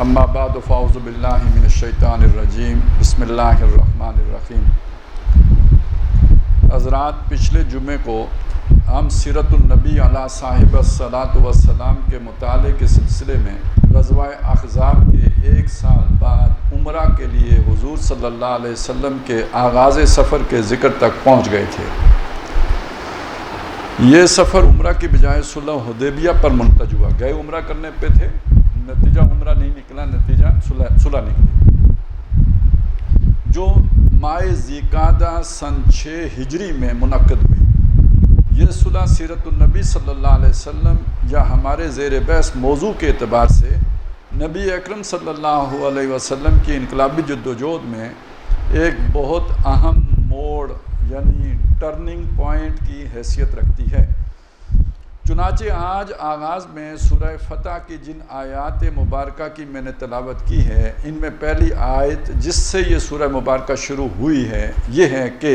اما بعد فاعوذ باللہ من الشیطان الرجیم بسم اللہ الرحمن الرحیم۔ حضرات، پچھلے جمعے کو ہم سیرت النبی علیہ صاحب الصلاۃ والسلام کے مطالعے کے سلسلے میں غزوہ احزاب کے 1 سال بعد عمرہ کے لیے حضور صلی اللہ علیہ وسلم کے آغاز سفر کے ذکر تک پہنچ گئے تھے۔ یہ سفر عمرہ کی بجائے صلح حدیبیہ پر منتج ہوا۔ گئے عمرہ کرنے پہ تھے، نتیجہ عمرہ نہیں نکلا، نتیجہ صلح نکلی، جو ماہ ذیقعدہ سن 6 ہجری میں منعقد ہوئی۔ یہ صلح سیرت النبی صلی اللہ علیہ وسلم یا ہمارے زیر بحث موضوع کے اعتبار سے نبی اکرم صلی اللہ علیہ وسلم کی انقلابی جدوجہد میں ایک بہت اہم موڑ یعنی ٹرننگ پوائنٹ کی حیثیت رکھتی ہے۔ چنانچہ آج آغاز میں سورہ فتح کی جن آیات مبارکہ کی میں نے تلاوت کی ہے، ان میں پہلی آیت جس سے یہ سورہ مبارکہ شروع ہوئی ہے یہ ہے کہ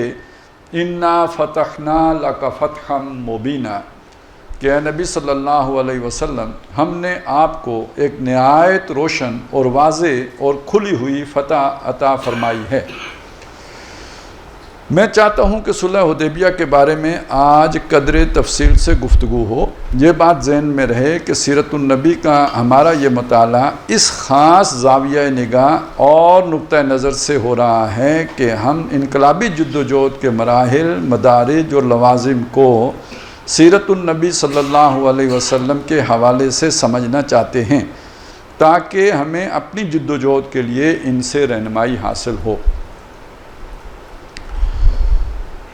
اِنَّا فَتَحْنَا لَكَ فَتْحًا مُبِينًا، کہ اے نبی صلی اللہ علیہ وسلم، ہم نے آپ کو ایک نہایت روشن اور واضح اور کھلی ہوئی فتح عطا فرمائی ہے۔ میں چاہتا ہوں کہ صلح حدیبیہ کے بارے میں آج قدر تفصیل سے گفتگو ہو۔ یہ بات ذہن میں رہے کہ سیرت النبی کا ہمارا یہ مطالعہ اس خاص زاویہ نگاہ اور نقطہ نظر سے ہو رہا ہے کہ ہم انقلابی جدوجہد کے مراحل، مدارج اور لوازم کو سیرت النبی صلی اللہ علیہ وسلم کے حوالے سے سمجھنا چاہتے ہیں تاکہ ہمیں اپنی جدوجہد کے لیے ان سے رہنمائی حاصل ہو۔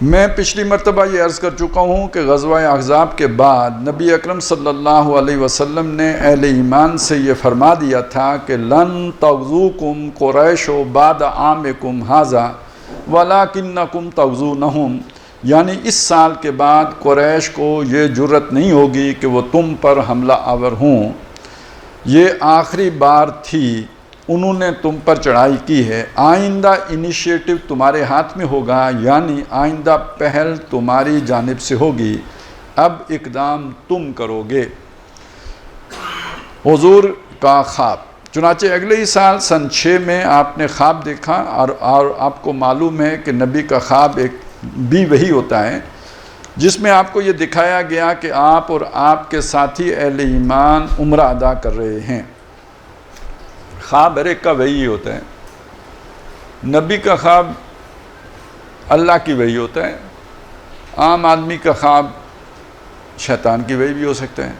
میں پچھلی مرتبہ یہ عرض کر چکا ہوں کہ غزوہ احزاب کے بعد نبی اکرم صلی اللہ علیہ وسلم نے اہل ایمان سے یہ فرما دیا تھا کہ لن تغزوکم قریش بعد عامکم ھذا ولکنکم تغزونہم، یعنی اس سال کے بعد قریش کو یہ جرت نہیں ہوگی کہ وہ تم پر حملہ آور ہوں۔ یہ آخری بار تھی انہوں نے تم پر چڑھائی کی ہے، آئندہ انیشیٹو تمہارے ہاتھ میں ہوگا، یعنی آئندہ پہل تمہاری جانب سے ہوگی، اب اقدام تم کرو گے۔ حضور کا خواب، چنانچہ اگلے ہی سال سن 6 میں آپ نے خواب دیکھا، اور آپ کو معلوم ہے کہ نبی کا خواب ایک بھی وہی ہوتا ہے جس میں آپ کو یہ دکھایا گیا کہ آپ اور آپ کے ساتھی اہل ایمان عمرہ ادا کر رہے ہیں۔ خواب ہر ایک کا وہی ہوتا ہے، نبی کا خواب اللہ کی وحی ہوتا ہے، عام آدمی کا خواب شیطان کی وحی بھی ہو سکتا ہے۔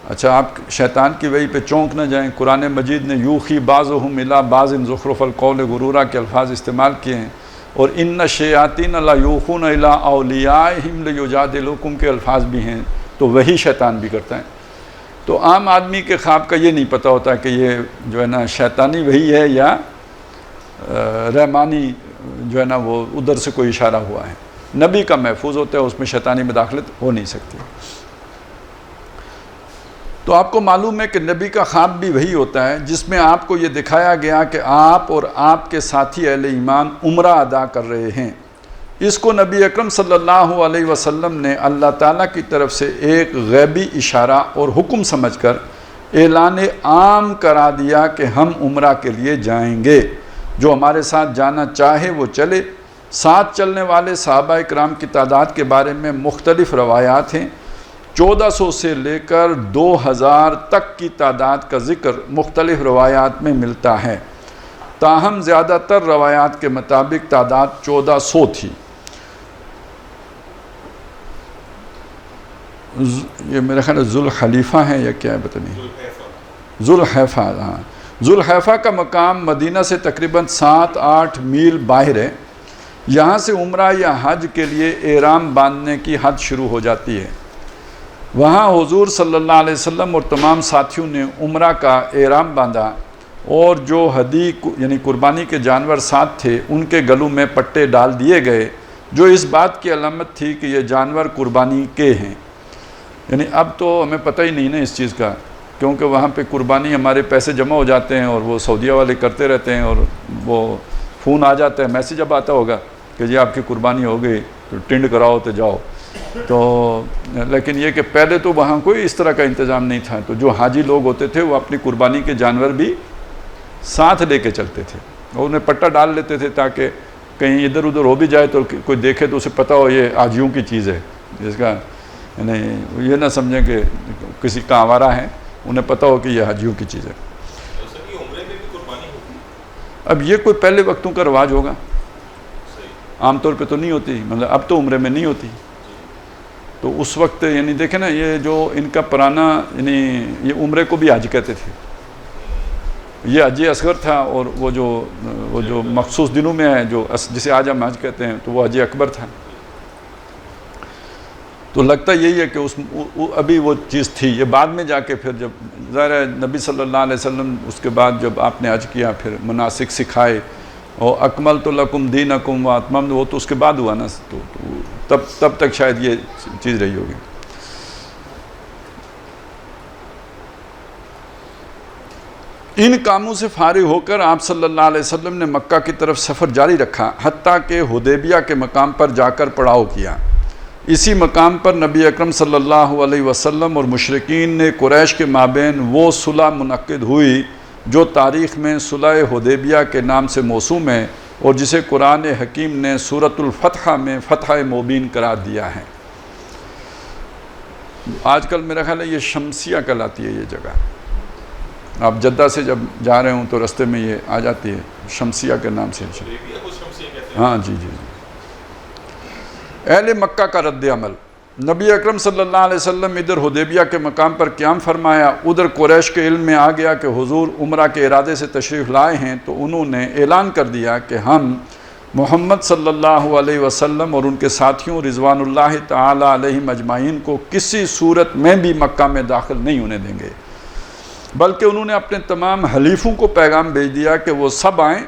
اچھا، آپ شیطان کی وحی پہ چونک نہ جائیں، قرآن مجید نے یوخی بعضهم الی بعض زخرف القول غرورا کے الفاظ استعمال کیے ہیں، اور ان الشیاطین لیوخون الی اولیاءہم لیجادلوکم کے الفاظ بھی ہیں، تو وہی شیطان بھی کرتا ہے۔ تو عام آدمی کے خواب کا یہ نہیں پتہ ہوتا کہ یہ جو ہے نا شیطانی وحی ہے یا رحمانی جو ہے نا وہ ادھر سے کوئی اشارہ ہوا ہے۔ نبی کا محفوظ ہوتا ہے، اس میں شیطانی مداخلت ہو نہیں سکتی۔ تو آپ کو معلوم ہے کہ نبی کا خواب بھی وہی ہوتا ہے جس میں آپ کو یہ دکھایا گیا کہ آپ اور آپ کے ساتھی اہل ایمان عمرہ ادا کر رہے ہیں۔ اس کو نبی اکرم صلی اللہ علیہ وسلم نے اللہ تعالیٰ کی طرف سے ایک غیبی اشارہ اور حکم سمجھ کر اعلان عام کرا دیا کہ ہم عمرہ کے لیے جائیں گے، جو ہمارے ساتھ جانا چاہے وہ چلے۔ ساتھ چلنے والے صحابہ اکرام کی تعداد کے بارے میں مختلف روایات ہیں، 1400 سے لے کر 2000 تک کی تعداد کا ذکر مختلف روایات میں ملتا ہے، تاہم زیادہ تر روایات کے مطابق تعداد 1400 تھی۔ یہ میرے خیال ذوالحلیفہ ہیں یا کیا ہے پتہ نہیں، ذوالحلیفہ، ہاں، ذوالحلیفہ کا مقام مدینہ سے تقریباً 7-8 میل باہر ہے۔ یہاں سے عمرہ یا حج کے لیے احرام باندھنے کی حد شروع ہو جاتی ہے۔ وہاں حضور صلی اللہ علیہ وسلم اور تمام ساتھیوں نے عمرہ کا احرام باندھا، اور جو ہدی یعنی قربانی کے جانور ساتھ تھے ان کے گلوں میں پٹے ڈال دیے گئے، جو اس بات کی علامت تھی کہ یہ جانور قربانی کے ہیں۔ یعنی اب تو ہمیں پتہ ہی نہیں نا اس چیز کا، کیونکہ وہاں پہ قربانی ہمارے پیسے جمع ہو جاتے ہیں اور وہ سعودیہ والے کرتے رہتے ہیں، اور وہ فون آ جاتا ہے، میسیج اب آتا ہوگا کہ جی آپ کی قربانی ہو گئی تو ٹنڈ کراؤ تو جاؤ۔ تو لیکن یہ کہ پہلے تو وہاں کوئی اس طرح کا انتظام نہیں تھا، تو جو حاجی لوگ ہوتے تھے وہ اپنی قربانی کے جانور بھی ساتھ لے کے چلتے تھے اور انہیں پٹا ڈال لیتے تھے تاکہ کہیں ادھر ادھر ہو بھی جائے تو کوئی دیکھے تو اسے پتہ ہو یہ حاجیوں کی چیز ہے، جس کا یعنی یہ نہ سمجھیں کہ کسی کا آوارہ ہے، انہیں پتہ ہو کہ یہ حاجیوں کی چیز ہے۔ اب یہ کوئی پہلے وقتوں کا رواج ہوگا، عام طور پہ تو نہیں ہوتی، مطلب اب تو عمرے میں نہیں ہوتی، تو اس وقت یعنی دیکھیں نا یہ جو ان کا پرانا یعنی یہ عمرے کو بھی حج کہتے تھے، یہ حج اصغر تھا، اور وہ جو مخصوص دنوں میں ہے جو جسے آج ہم حج کہتے ہیں تو وہ حج اکبر تھا۔ تو لگتا یہی ہے کہ ابھی وہ چیز تھی، یہ بعد میں جا کے پھر جب ظاہر ہے نبی صلی اللہ علیہ وسلم اس کے بعد جب آپ نے حج کیا پھر مناسک سکھائے، اور اکملت لکم دینکم واتممت، وہ تو اس کے بعد ہوا نا، تو تب تک شاید یہ چیز رہی ہوگی۔ ان کاموں سے فارغ ہو کر آپ صلی اللہ علیہ وسلم نے مکہ کی طرف سفر جاری رکھا، حتیٰ کہ حدیبیہ کے مقام پر جا کر پڑاؤ کیا۔ اسی مقام پر نبی اکرم صلی اللہ علیہ وسلم اور مشرکین نے قریش کے مابین وہ صلح منعقد ہوئی جو تاریخ میں صلح حدیبیہ کے نام سے موسوم ہے، اور جسے قرآن حکیم نے سورۃ الفتح میں فتح مبین قرار دیا ہے۔ آج کل میرا خیال ہے یہ شمسیہ کہلاتی ہے یہ جگہ، آپ جدہ سے جب جا رہے ہوں تو رستے میں یہ آ جاتی ہے، شمسیہ کے نام سے۔ ہاں جی جی۔ اہل مکہ کا رد عمل۔ نبی اکرم صلی اللہ علیہ وسلم ادھر حدیبیہ کے مقام پر قیام فرمایا، ادھر قریش کے علم میں آ گیا کہ حضور عمرہ کے ارادے سے تشریف لائے ہیں، تو انہوں نے اعلان کر دیا کہ ہم محمد صلی اللہ علیہ وسلم اور ان کے ساتھیوں رضوان اللہ تعالی علیہم اجمعین کو کسی صورت میں بھی مکہ میں داخل نہیں ہونے دیں گے، بلکہ انہوں نے اپنے تمام حلیفوں کو پیغام بھیج دیا کہ وہ سب آئیں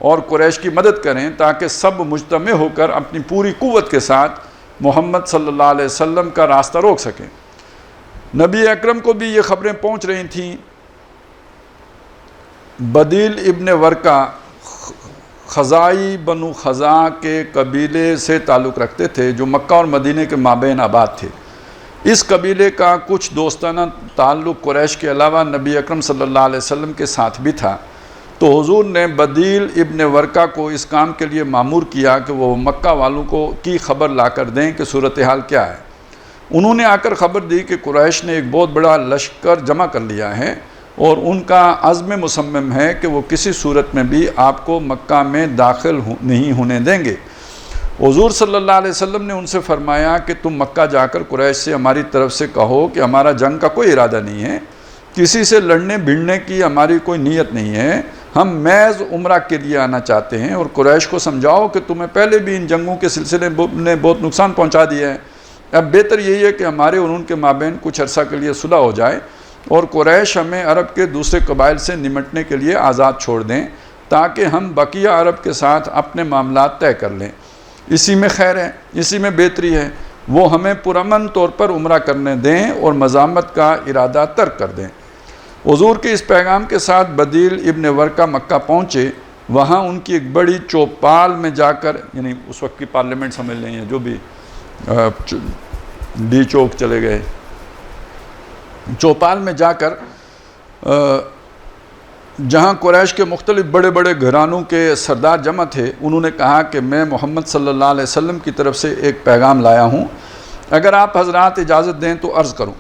اور قریش کی مدد کریں تاکہ سب مجتمع ہو کر اپنی پوری قوت کے ساتھ محمد صلی اللہ علیہ وسلم کا راستہ روک سکیں۔ نبی اکرم کو بھی یہ خبریں پہنچ رہی تھیں۔ بدیل ابن ورقہ خزائی بنو خزاع کے قبیلے سے تعلق رکھتے تھے جو مکہ اور مدینہ کے مابین آباد تھے۔ اس قبیلے کا کچھ دوستانہ تعلق قریش کے علاوہ نبی اکرم صلی اللہ علیہ وسلم کے ساتھ بھی تھا، تو حضور نے بدیل ابن ورقہ کو اس کام کے لیے مامور کیا کہ وہ مکہ والوں کی خبر لا کر دیں کہ صورتحال کیا ہے۔ انہوں نے آ کر خبر دی کہ قریش نے ایک بہت بڑا لشکر جمع کر لیا ہے اور ان کا عزم مصمم ہے کہ وہ کسی صورت میں بھی آپ کو مکہ میں داخل نہیں ہونے دیں گے۔ حضور صلی اللہ علیہ وسلم نے ان سے فرمایا کہ تم مکہ جا کر قریش سے ہماری طرف سے کہو کہ ہمارا جنگ کا کوئی ارادہ نہیں ہے، کسی سے لڑنے بھیڑنے کی ہماری کوئی نیت نہیں ہے، ہم محض عمرہ کے لیے آنا چاہتے ہیں، اور قریش کو سمجھاؤ کہ تمہیں پہلے بھی ان جنگوں کے سلسلے نے بہت نقصان پہنچا دیا ہے، اب بہتر یہی ہے کہ ہمارے اور ان کے مابین کچھ عرصہ کے لیے صلح ہو جائے اور قریش ہمیں عرب کے دوسرے قبائل سے نمٹنے کے لیے آزاد چھوڑ دیں تاکہ ہم بقیہ عرب کے ساتھ اپنے معاملات طے کر لیں۔ اسی میں خیر ہے، اسی میں بہتری ہے، وہ ہمیں پرامن طور پر عمرہ کرنے دیں اور مزاحمت کا ارادہ ترک کر دیں۔ حضور کے اس پیغام کے ساتھ بدیل ابن ورقہ مکہ پہنچے، وہاں ان کی ایک بڑی چوپال میں جا کر، یعنی اس وقت کی پارلیمنٹ سمجھ لیں، جو بھی ڈی چوک چلے گئے، چوپال میں جا کر جہاں قریش کے مختلف بڑے بڑے گھرانوں کے سردار جمع تھے، انہوں نے کہا کہ میں محمد صلی اللہ علیہ وسلم کی طرف سے ایک پیغام لایا ہوں، اگر آپ حضرات اجازت دیں تو عرض کروں۔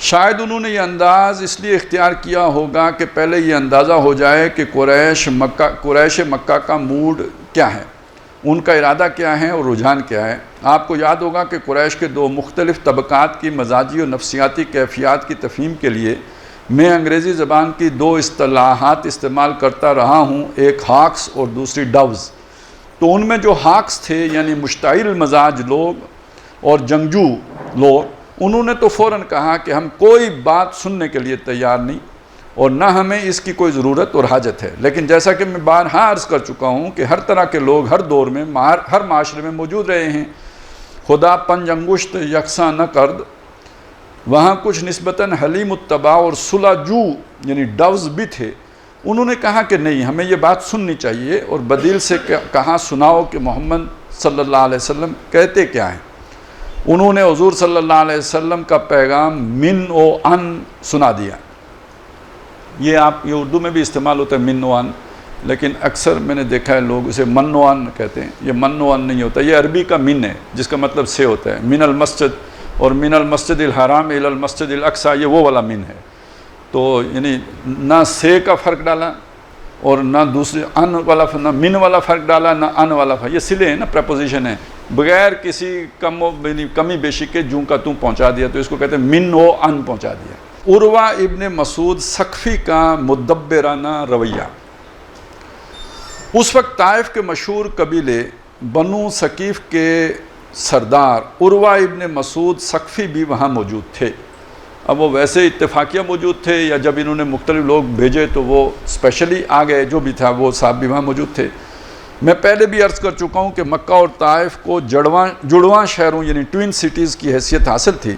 شاید انہوں نے یہ انداز اس لیے اختیار کیا ہوگا کہ پہلے یہ اندازہ ہو جائے کہ قریش مکہ کا موڈ کیا ہے، ان کا ارادہ کیا ہے اور رجحان کیا ہے۔ آپ کو یاد ہوگا کہ قریش کے دو مختلف طبقات کی مزاجی اور نفسیاتی کیفیات کی تفہیم کے لیے میں انگریزی زبان کی دو اصطلاحات استعمال کرتا رہا ہوں، ایک ہاکس اور دوسری ڈوز۔ تو ان میں جو ہاکس تھے یعنی مشتعل مزاج لوگ اور جنگجو لوگ، انہوں نے تو فوراً کہا کہ ہم کوئی بات سننے کے لیے تیار نہیں اور نہ ہمیں اس کی کوئی ضرورت اور حاجت ہے۔ لیکن جیسا کہ میں بارہا عرض کر چکا ہوں کہ ہر طرح کے لوگ ہر دور میں ہر معاشرے میں موجود رہے ہیں، خدا پنج انگشت یکساں نہ کرد۔ وہاں کچھ نسبتاً حلیم الطبع اور صلح جو یعنی ڈوز بھی تھے۔ انہوں نے کہا کہ نہیں، ہمیں یہ بات سننی چاہیے، اور بدیل سے کہا سناؤ کہ محمد صلی اللہ علیہ وسلم کہتے کیا ہیں۔ انہوں نے حضور صلی اللہ علیہ وسلم کا پیغام من و ان سنا دیا. یہ اردو میں بھی استعمال ہوتا ہے من و ان، لیکن اکثر میں نے دیکھا ہے لوگ اسے من و ان کہتے ہیں. یہ من و ان نہیں ہوتا، یہ عربی کا من ہے جس کا مطلب سے ہوتا ہے. من المسجد اور من المسجد الحرام الی المسجد الاقصی، یہ وہ والا من ہے. تو یعنی نہ سے کا فرق ڈالا اور نہ دوسرے ان والا، نہ من والا فرق ڈالا، نہ ان والا فرق. یہ صلے ہیں نا، پریپوزیشن ہے، بغیر کسی کمی بیشی کے جوں کا توں پہنچا دیا، تو اس کو کہتے ہیں من و ان پہنچا دیا. عروہ ابن مسعود ثقفی کا مدبرانہ رویہ. اس وقت طائف کے مشہور قبیلے بنو ثقیف کے سردار عروہ ابن مسعود ثقفی بھی وہاں موجود تھے. اب وہ ویسے اتفاقیہ موجود تھے یا جب انہوں نے مختلف لوگ بھیجے تو وہ اسپیشلی آ گئے، جو بھی تھا وہ صاحب بھی وہاں موجود تھے. میں پہلے بھی عرض کر چکا ہوں کہ مکہ اور طائف کو جڑواں شہروں یعنی ٹوین سٹیز کی حیثیت حاصل تھی.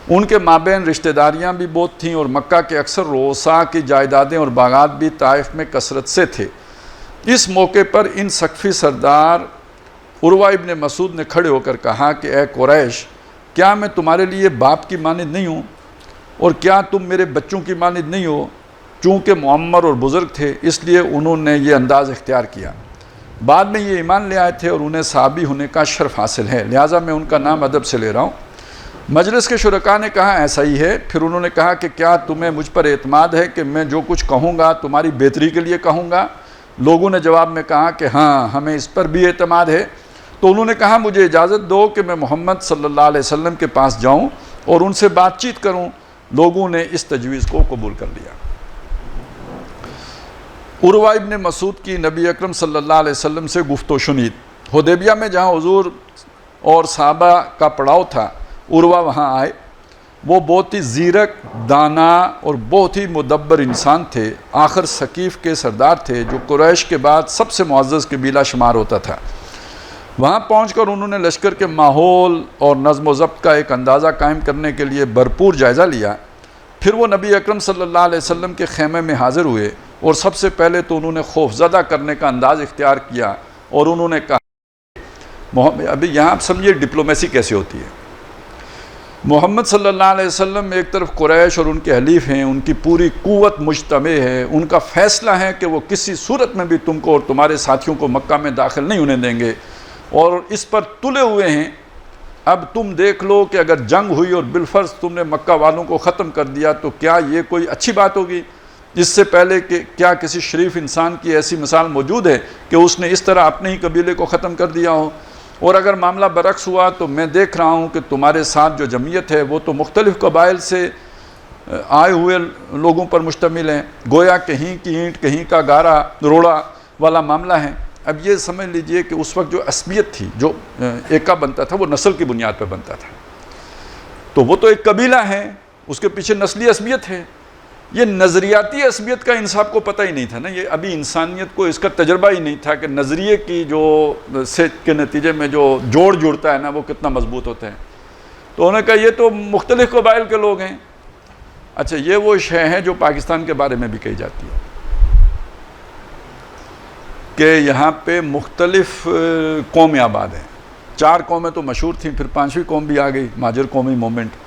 ان کے مابین رشتہ داریاں بھی بہت تھیں اور مکہ کے اکثر رؤساء کی جائیدادیں اور باغات بھی طائف میں کثرت سے تھے. اس موقع پر ان ثقفی سردار عروہ ابن مسعود نے کھڑے ہو کر کہا کہ اے قریش، کیا میں تمہارے لیے باپ کی مانند نہیں ہوں، اور کیا تم میرے بچوں کی مانند نہیں ہو؟ چونکہ معمر اور بزرگ تھے اس لیے انہوں نے یہ انداز اختیار کیا. بعد میں یہ ایمان لے آئے تھے اور انہیں صحابی ہونے کا شرف حاصل ہے، لہٰذا میں ان کا نام ادب سے لے رہا ہوں. مجلس کے شرکاء نے کہا ایسا ہی ہے. پھر انہوں نے کہا کہ کیا تمہیں مجھ پر اعتماد ہے کہ میں جو کچھ کہوں گا تمہاری بہتری کے لیے کہوں گا؟ لوگوں نے جواب میں کہا کہ ہاں، ہمیں اس پر بھی اعتماد ہے. تو انہوں نے کہا مجھے اجازت دو کہ میں محمد صلی اللہ علیہ وسلم کے پاس جاؤں اور ان سے بات چیت کروں. لوگوں نے اس تجویز کو قبول کر لیا. عروہ ابن مسعود کی نبی اکرم صلی اللہ علیہ وسلم سے گفت و شنید. حدیبیہ میں جہاں حضور اور صحابہ کا پڑاؤ تھا، عروہ وہاں آئے. وہ بہت ہی زیرک، دانا اور بہت ہی مدبر انسان تھے. آخر ثقیف کے سردار تھے جو قریش کے بعد سب سے معزز قبیلہ شمار ہوتا تھا. وہاں پہنچ کر انہوں نے لشکر کے ماحول اور نظم و ضبط کا ایک اندازہ قائم کرنے کے لیے بھرپور جائزہ لیا. پھر وہ نبی اکرم صلی اللہ علیہ وسلم کے خیمے میں حاضر ہوئے اور سب سے پہلے تو انہوں نے خوف زدہ کرنے کا انداز اختیار کیا اور انہوں نے کہا، ابھی یہاں آپ سمجھیے ڈپلومیسی کیسے ہوتی ہے. محمد صلی اللہ علیہ وسلم ایک طرف قریش اور ان کے حلیف ہیں، ان کی پوری قوت مجتمع ہے، ان کا فیصلہ ہے کہ وہ کسی صورت میں بھی تم کو اور تمہارے ساتھیوں کو مکہ میں داخل نہیں ہونے دیں گے اور اس پر تلے ہوئے ہیں. اب تم دیکھ لو کہ اگر جنگ ہوئی اور بالفرض تم نے مکہ والوں کو ختم کر دیا تو کیا یہ کوئی اچھی بات ہوگی؟ اس سے پہلے کہ کیا کسی شریف انسان کی ایسی مثال موجود ہے کہ اس نے اس طرح اپنے ہی قبیلے کو ختم کر دیا ہو؟ اور اگر معاملہ برعکس ہوا تو میں دیکھ رہا ہوں کہ تمہارے ساتھ جو جمعیت ہے وہ تو مختلف قبائل سے آئے ہوئے لوگوں پر مشتمل ہیں، گویا کہیں کی اینٹ کہیں کا گارا روڑا والا معاملہ ہے. اب یہ سمجھ لیجئے کہ اس وقت جو عصبیت تھی، جو ایکا بنتا تھا، وہ نسل کی بنیاد پہ بنتا تھا. تو وہ تو ایک قبیلہ ہے، اس کے پیچھے نسلی عصبیت ہے. یہ نظریاتی عصبیت کا انصاف کو پتہ ہی نہیں تھا نا. یہ ابھی انسانیت کو اس کا تجربہ ہی نہیں تھا کہ نظریے کی جو سے کے نتیجے میں جو جوڑ جڑتا ہے نا وہ کتنا مضبوط ہوتا ہے. تو انہوں نے کہا یہ تو مختلف قبائل کے لوگ ہیں. اچھا، یہ وہ شے ہے جو پاکستان کے بارے میں بھی کہی جاتی ہے کہ یہاں پہ مختلف قومیں آباد ہیں. 4 قومیں تو مشہور تھیں، پھر 5ویں قوم بھی آ گئی، مہاجر قومی موومنٹ.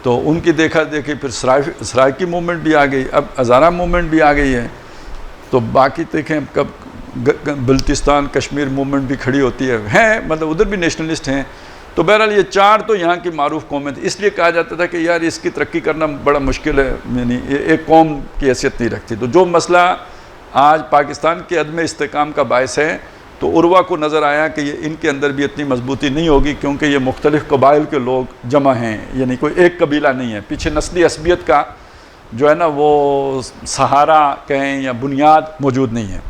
تو ان کی دیکھا دیکھی پھر سرائکی موومنٹ بھی آ گئی، اب ہزارہ موومنٹ بھی آ گئی ہے. تو باقی دیکھیں کب بلتستان کشمیر موومنٹ بھی کھڑی ہوتی ہے مطلب ادھر بھی نیشنلسٹ ہیں. تو بہرحال یہ 4 تو یہاں کی معروف قومیں تھیں. اس لیے کہا جاتا تھا کہ یار اس کی ترقی کرنا بڑا مشکل ہے، یعنی ایک قوم کی حیثیت نہیں رکھتی. تو جو مسئلہ آج پاکستان کے عدم استحکام کا باعث ہے، تو عروہ کو نظر آیا کہ یہ ان کے اندر بھی اتنی مضبوطی نہیں ہوگی کیونکہ یہ مختلف قبائل کے لوگ جمع ہیں، یعنی کوئی ایک قبیلہ نہیں ہے. پیچھے نسلی عصبیت کا جو ہے نا وہ سہارا کہیں یا بنیاد موجود نہیں ہے.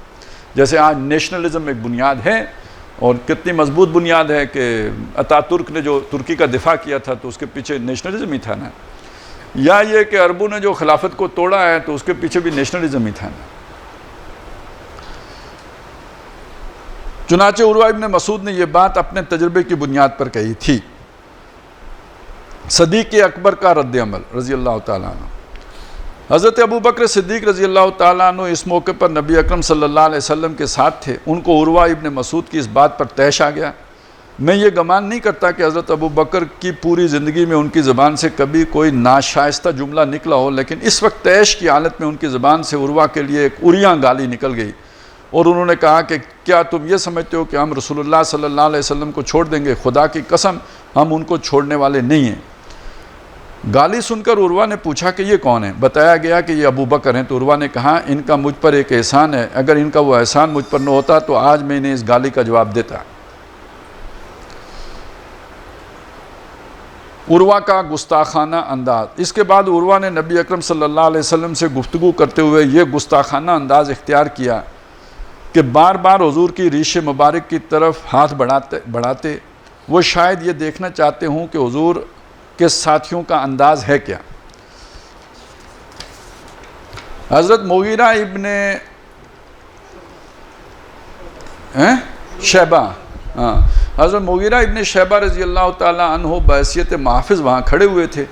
جیسے آج نیشنلزم ایک بنیاد ہے، اور کتنی مضبوط بنیاد ہے کہ اتاترک نے جو ترکی کا دفاع کیا تھا تو اس کے پیچھے نیشنلزم ہی تھا نا. یا یہ کہ عربوں نے جو خلافت کو توڑا ہے تو اس کے پیچھے بھی نیشنلزم ہی تھا نا. چنانچہ عروہ ابن مسعود نے یہ بات اپنے تجربے کی بنیاد پر کہی تھی. صدیق اکبر کا رد عمل رضی اللہ تعالیٰ عنہ. حضرت ابو بکر صدیق رضی اللہ تعالیٰ عنہ اس موقع پر نبی اکرم صلی اللہ علیہ وسلم کے ساتھ تھے. ان کو عروہ ابن مسعود کی اس بات پر طیش آ گیا میں یہ گمان نہیں کرتا کہ حضرت ابو بکر کی پوری زندگی میں ان کی زبان سے کبھی کوئی ناشائستہ جملہ نکلا ہو، لیکن اس وقت طیش کی حالت میں ان کی زبان سے عروہ کے لیے ایک اریاں گالی نکل گئی، اور انہوں نے کہا کہ کیا تم یہ سمجھتے ہو کہ ہم رسول اللہ صلی اللہ علیہ وسلم کو چھوڑ دیں گے؟ خدا کی قسم ہم ان کو چھوڑنے والے نہیں ہیں۔ گالی سن کر عروہ نے پوچھا کہ یہ کون ہے؟ بتایا گیا کہ یہ ابو بکر ہیں، تو عروہ نے کہا ان کا مجھ پر ایک احسان ہے، اگر ان کا وہ احسان مجھ پر نہ ہوتا تو آج میں انہیں اس گالی کا جواب دیتا۔ عروہ کا گستاخانہ انداز۔ اس کے بعد عروہ نے نبی اکرم صلی اللہ علیہ وسلم سے گفتگو کرتے ہوئے یہ گستاخانہ انداز اختیار کیا کہ بار بار حضور کی ریش مبارک کی طرف ہاتھ بڑھاتے، وہ شاید یہ دیکھنا چاہتے ہوں کہ حضور کے ساتھیوں کا انداز ہے کیا۔ حضرت مغیرہ ابن شیبہ حضرت مغیرہ ابن شیبہ رضی اللہ تعالیٰ عنہ بحیثیت محافظ وہاں کھڑے ہوئے تھے۔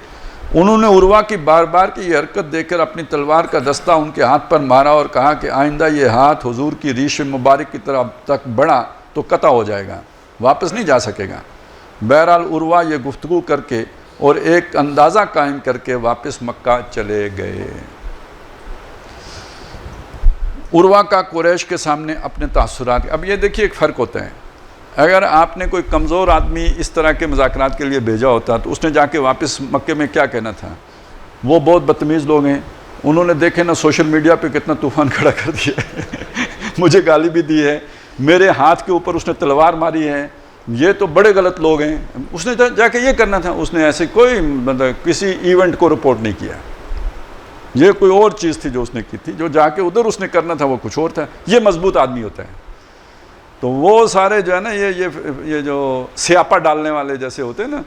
انہوں نے عروہ کی بار بار کی یہ حرکت دیکھ کر اپنی تلوار کا دستہ ان کے ہاتھ پر مارا اور کہا کہ آئندہ یہ ہاتھ حضور کی ریش مبارک کی طرف تک بڑھا تو قطع ہو جائے گا، واپس نہیں جا سکے گا۔ بہرحال عروہ یہ گفتگو کر کے اور ایک اندازہ قائم کر کے واپس مکہ چلے گئے۔ عروہ کا قریش کے سامنے اپنے تاثرات۔ اب یہ دیکھیے ایک فرق ہوتا ہے، اگر آپ نے کوئی کمزور آدمی اس طرح کے مذاکرات کے لیے بھیجا ہوتا تو اس نے جا کے واپس مکے میں کیا کہنا تھا؟ وہ بہت بدتمیز لوگ ہیں، انہوں نے دیکھے نا سوشل میڈیا پہ کتنا طوفان کھڑا کر دیا ہے، مجھے گالی بھی دی ہے، میرے ہاتھ کے اوپر اس نے تلوار ماری ہے، یہ تو بڑے غلط لوگ ہیں۔ اس نے جا کے یہ کرنا تھا، اس نے ایسے کوئی مطلب کسی ایونٹ کو رپورٹ نہیں کیا، یہ کوئی اور چیز تھی جو اس نے کی تھی، جو جا کے ادھر اس نے کرنا تھا وہ کچھ اور تھا۔ یہ مضبوط آدمی ہوتا ہے۔ تو وہ سارے جو ہے نا یہ جو سیاپا ڈالنے والے جیسے ہوتے ہیں نا،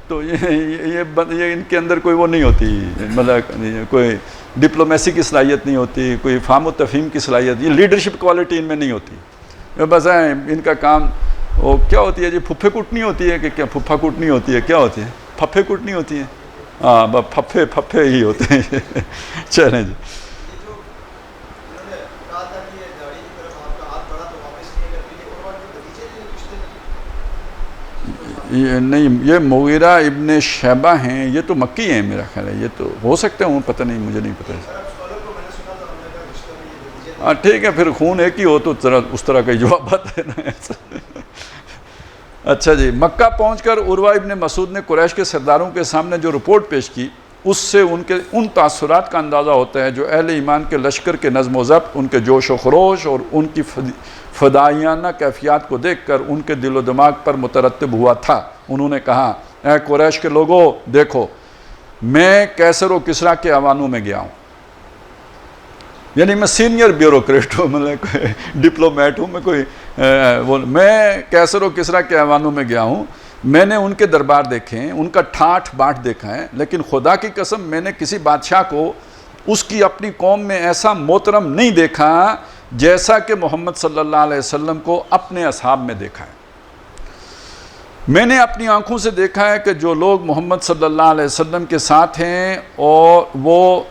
تو یہ ان کے اندر کوئی وہ نہیں ہوتی، مطلب کوئی ڈپلومیسی کی صلاحیت نہیں ہوتی، کوئی فہم و تفہیم کی صلاحیت، یہ لیڈرشپ کوالٹی ان میں نہیں ہوتی۔ بس ان کا کام وہ کیا ہوتی ہے جی، پھپھے کوٹنی ہوتی ہے کہ کیا پھپھا کوٹنی ہوتی ہے، کیا ہوتی ہے؟ پھپھے کوٹنی ہوتی ہے، ہاں بس پھپھے ہی ہوتے ہیں۔ چلیں جی، یہ نہیں، یہ مغیرہ ابن شیبہ ہیں، یہ تو مکی ہیں میرا خیال ہے، یہ تو ہو سکتے ہیں، پتہ نہیں، مجھے نہیں پتہ۔ ہاں ٹھیک ہے، پھر خون ایک ہی ہو تو اس طرح کا جوابات ہے نا۔ اچھا جی، مکہ پہنچ کر عروہ ابن مسعود نے قریش کے سرداروں کے سامنے جو رپورٹ پیش کی، اس سے ان تاثرات کا اندازہ ہوتا ہے جو اہل ایمان کے لشکر کے نظم و ضبط، ان کے جوش و خروش اور ان کی فدائیانہ کیفیات کو دیکھ کر ان کے دل و دماغ پر مترتب ہوا تھا۔ انہوں نے کہا، اے قریش کے لوگوں دیکھو، میں کیسر و کسریٰ کے ایوانوں میں گیا ہوں، یعنی میں سینئر بیوروکریٹ ہوں، مطلب کوئی ڈپلومیٹ ہوں، میں کیسر و کسریٰ کے ایوانوں میں گیا ہوں، میں نے ان کے دربار دیکھے ہیں، ان کا ٹھاٹھ باٹھ دیکھا ہے، لیکن خدا کی قسم میں نے کسی بادشاہ کو اس کی اپنی قوم میں ایسا محترم نہیں دیکھا جیسا کہ محمد صلی اللہ علیہ وسلم کو اپنے اصحاب میں دیکھا ہے۔ میں نے اپنی آنکھوں سے دیکھا ہے کہ جو لوگ محمد صلی اللہ علیہ وسلم کے ساتھ ہیں اور وہ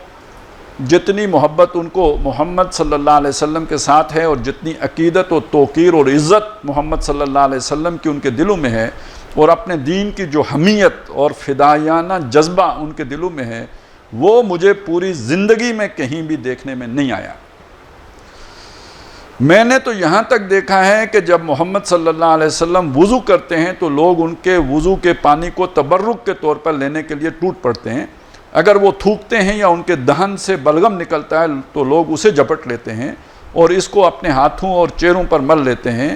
جتنی محبت ان کو محمد صلی اللہ علیہ وسلم کے ساتھ ہے اور جتنی عقیدت و توقیر اور عزت محمد صلی اللہ علیہ وسلم کی ان کے دلوں میں ہے اور اپنے دین کی جو حمیت اور فدائیانہ جذبہ ان کے دلوں میں ہے، وہ مجھے پوری زندگی میں کہیں بھی دیکھنے میں نہیں آیا۔ میں نے تو یہاں تک دیکھا ہے کہ جب محمد صلی اللہ علیہ وسلم وضو کرتے ہیں تو لوگ ان کے وضو کے پانی کو تبرک کے طور پر لینے کے لیے ٹوٹ پڑتے ہیں، اگر وہ تھوکتے ہیں یا ان کے دہن سے بلغم نکلتا ہے تو لوگ اسے جپٹ لیتے ہیں اور اس کو اپنے ہاتھوں اور چہروں پر مل لیتے ہیں۔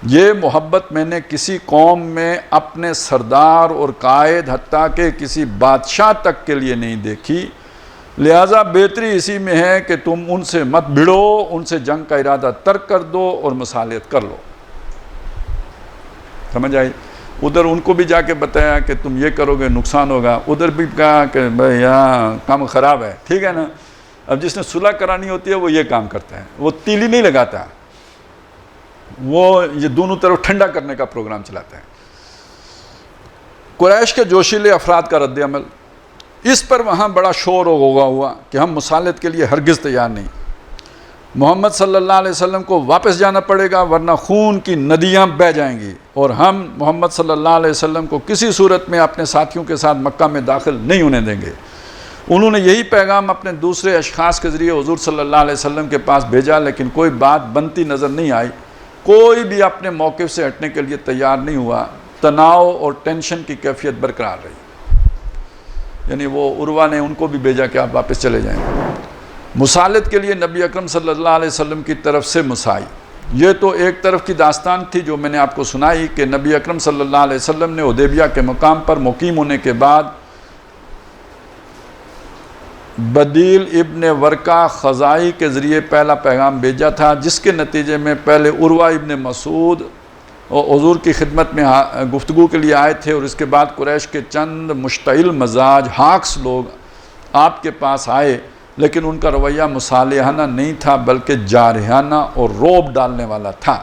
یہ محبت میں نے کسی قوم میں اپنے سردار اور قائد حتیٰ کہ کسی بادشاہ تک کے لیے نہیں دیکھی، لہٰذا بہتری اسی میں ہے کہ تم ان سے مت بھڑو، ان سے جنگ کا ارادہ ترک کر دو اور مصالحت کر لو۔ سمجھ آئی؟ ادھر ان کو بھی جا کے بتایا کہ تم یہ کرو گے نقصان ہوگا، ادھر بھی کہا کہ بھائی یہاں کام خراب ہے، ٹھیک ہے نا۔ اب جس نے صلح کرانی ہوتی ہے وہ یہ کام کرتا ہے، وہ تیلی نہیں لگاتا، وہ یہ دونوں طرف ٹھنڈا کرنے کا پروگرام چلاتا ہے۔ قریش کے جوشیلے افراد کا رد عمل، اس پر وہاں بڑا شور و غوغا ہوا کہ ہم مصالحت کے لیے ہرگز تیار نہیں۔ محمد صلی اللہ علیہ وسلم کو واپس جانا پڑے گا ورنہ خون کی ندیاں بہہ جائیں گی، اور ہم محمد صلی اللہ علیہ وسلم کو کسی صورت میں اپنے ساتھیوں کے ساتھ مکہ میں داخل نہیں ہونے دیں گے۔ انہوں نے یہی پیغام اپنے دوسرے اشخاص کے ذریعے حضور صلی اللہ علیہ وسلم کے پاس بھیجا، لیکن کوئی بات بنتی نظر نہیں آئی، کوئی بھی اپنے موقف سے ہٹنے کے لیے تیار نہیں ہوا، تناؤ اور ٹینشن کی کیفیت برقرار رہی۔ یعنی وہ عروہ نے ان کو بھی بھیجا کہ آپ واپس چلے جائیں۔ مسالت کے لیے نبی اکرم صلی اللہ علیہ وسلم کی طرف سے مسائی، یہ تو ایک طرف کی داستان تھی جو میں نے آپ کو سنائی کہ نبی اکرم صلی اللہ علیہ وسلم نے حدیبیہ کے مقام پر مقیم ہونے کے بعد بدیل ابن ورقہ خزائی کے ذریعے پہلا پیغام بھیجا تھا، جس کے نتیجے میں پہلے عروہ ابن مسعود حضور کی خدمت میں گفتگو کے لیے آئے تھے، اور اس کے بعد قریش کے چند مشتعل مزاج ہاکس لوگ آپ کے پاس آئے، لیکن ان کا رویہ مصالحانہ نہیں تھا بلکہ جارحانہ اور رعب ڈالنے والا تھا۔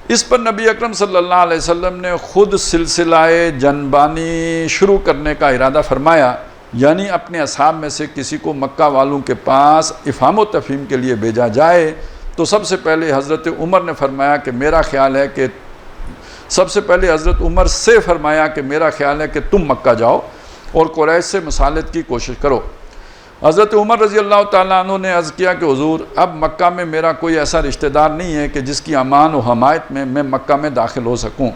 اس پر نبی اکرم صلی اللہ علیہ وسلم نے خود سلسلہ جنبانی شروع کرنے کا ارادہ فرمایا، یعنی اپنے اصحاب میں سے کسی کو مکہ والوں کے پاس افہام و تفہیم کے لیے بھیجا جائے تو سب سے پہلے حضرت عمر نے فرمایا کہ میرا خیال ہے کہ حضرت عمر سے فرمایا کہ میرا خیال ہے کہ تم مکہ جاؤ اور قریش سے مصالحت کی کوشش کرو۔ حضرت عمر رضی اللہ تعالیٰ عنہ نے عرض کیا کہ حضور، اب مکہ میں میرا کوئی ایسا رشتہ دار نہیں ہے کہ جس کی امان و حمایت میں مکہ میں داخل ہو سکوں،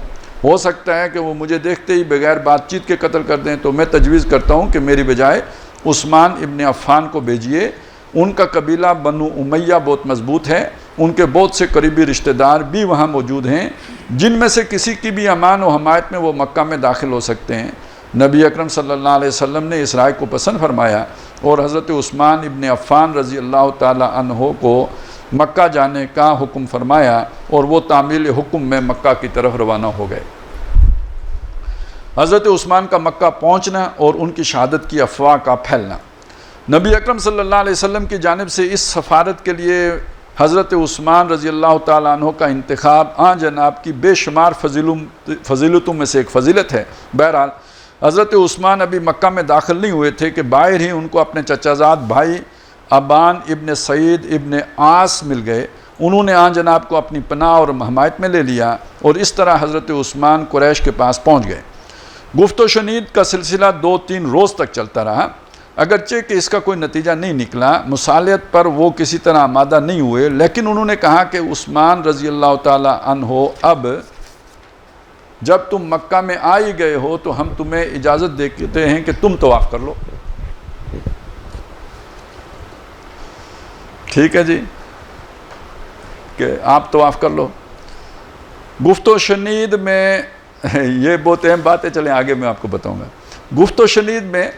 ہو سکتا ہے کہ وہ مجھے دیکھتے ہی بغیر بات چیت کے قتل کر دیں، تو میں تجویز کرتا ہوں کہ میری بجائے عثمان ابن عفان کو بھیجیے، ان کا قبیلہ بنو امیہ بہت مضبوط ہے، ان کے بہت سے قریبی رشتہ دار بھی وہاں موجود ہیں، جن میں سے کسی کی بھی امان و حمایت میں وہ مکہ میں داخل ہو سکتے ہیں۔ نبی اکرم صلی اللہ علیہ وسلم نے اس رائے کو پسند فرمایا اور حضرت عثمان ابن عفان رضی اللہ تعالی عنہ کو مکہ جانے کا حکم فرمایا، اور وہ تعمیل حکم میں مکہ کی طرف روانہ ہو گئے۔ حضرت عثمان کا مکہ پہنچنا اور ان کی شہادت کی افواہ کا پھیلنا۔ نبی اکرم صلی اللہ علیہ وسلم کی جانب سے اس سفارت کے لیے حضرت عثمان رضی اللہ تعالیٰ عنہ کا انتخاب جناب کی بے شمار فضیلتوں میں سے ایک فضیلت ہے۔ بہرحال حضرت عثمان ابھی مکہ میں داخل نہیں ہوئے تھے کہ باہر ہی ان کو اپنے چچا زاد بھائی ابان ابن سعید ابن عاص مل گئے، انہوں نے جناب کو اپنی پناہ اور حمایت میں لے لیا، اور اس طرح حضرت عثمان قریش کے پاس پہنچ گئے۔ گفت و شنید کا سلسلہ 2-3 روز تک چلتا رہا، اگرچہ کہ اس کا کوئی نتیجہ نہیں نکلا، مصالحت پر وہ کسی طرح آمادہ نہیں ہوئے، لیکن انہوں نے کہا کہ عثمان رضی اللہ تعالی عنہ، اب جب تم مکہ میں آ ہی گئے ہو تو ہم تمہیں اجازت دیتے ہیں کہ تم طواف کر لو۔ ٹھیک ہے جی، کہ آپ طواف کر لو۔ گفت و شنید میں یہ بہت اہم بات ہے، چلیں آگے میں آپ کو بتاؤں گا۔ گفت و شنید میں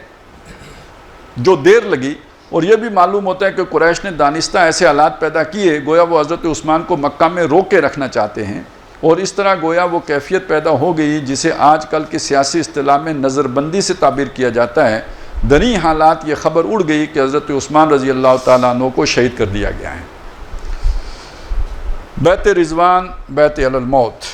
جو دیر لگی، اور یہ بھی معلوم ہوتا ہے کہ قریش نے دانستہ ایسے حالات پیدا کیے گویا وہ حضرت عثمان کو مکہ میں روک کے رکھنا چاہتے ہیں، اور اس طرح گویا وہ کیفیت پیدا ہو گئی جسے آج کل کی سیاسی اصطلاح میں نظر بندی سے تعبیر کیا جاتا ہے۔ دریں حالات یہ خبر اڑ گئی کہ حضرت عثمان رضی اللہ تعالیٰ عنہ کو شہید کر دیا گیا ہے۔ بیعت رضوان، بیعت علی الموت۔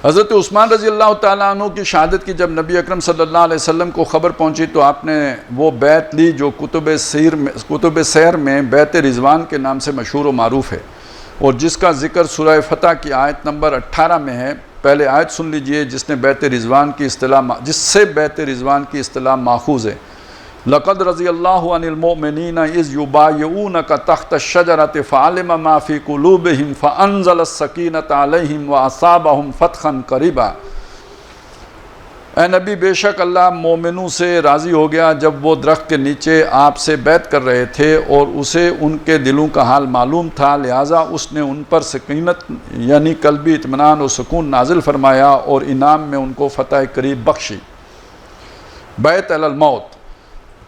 حضرت عثمان رضی اللہ تعالیٰ عنہ کی شہادت کی جب نبی اکرم صلی اللہ علیہ وسلم کو خبر پہنچی تو آپ نے وہ بیعت لی جو کتب سیر میں بیعت رضوان کے نام سے مشہور و معروف ہے، اور جس کا ذکر سورہ فتح کی آیت نمبر 18 میں ہے۔ پہلے آیت سن لیجئے جس سے بیعت رضوان کی اصطلاح ماخوذ ہے۔ لقد رضی اللہ عن المؤمنین اذ یبایعونک تحت الشجرۃ فعلم ما فی قلوبہم فانزل السکینۃ علیہم واصابہم فتحا قریبا۔ اے نبی، بے شک اللہ مومنوں سے راضی ہو گیا جب وہ درخت کے نیچے آپ سے بیعت کر رہے تھے، اور اسے ان کے دلوں کا حال معلوم تھا، لہٰذا اس نے ان پر سکینت یعنی قلبی اطمینان و سکون نازل فرمایا اور انعام میں ان کو فتح قریب بخشی۔ بیعت علی الموت۔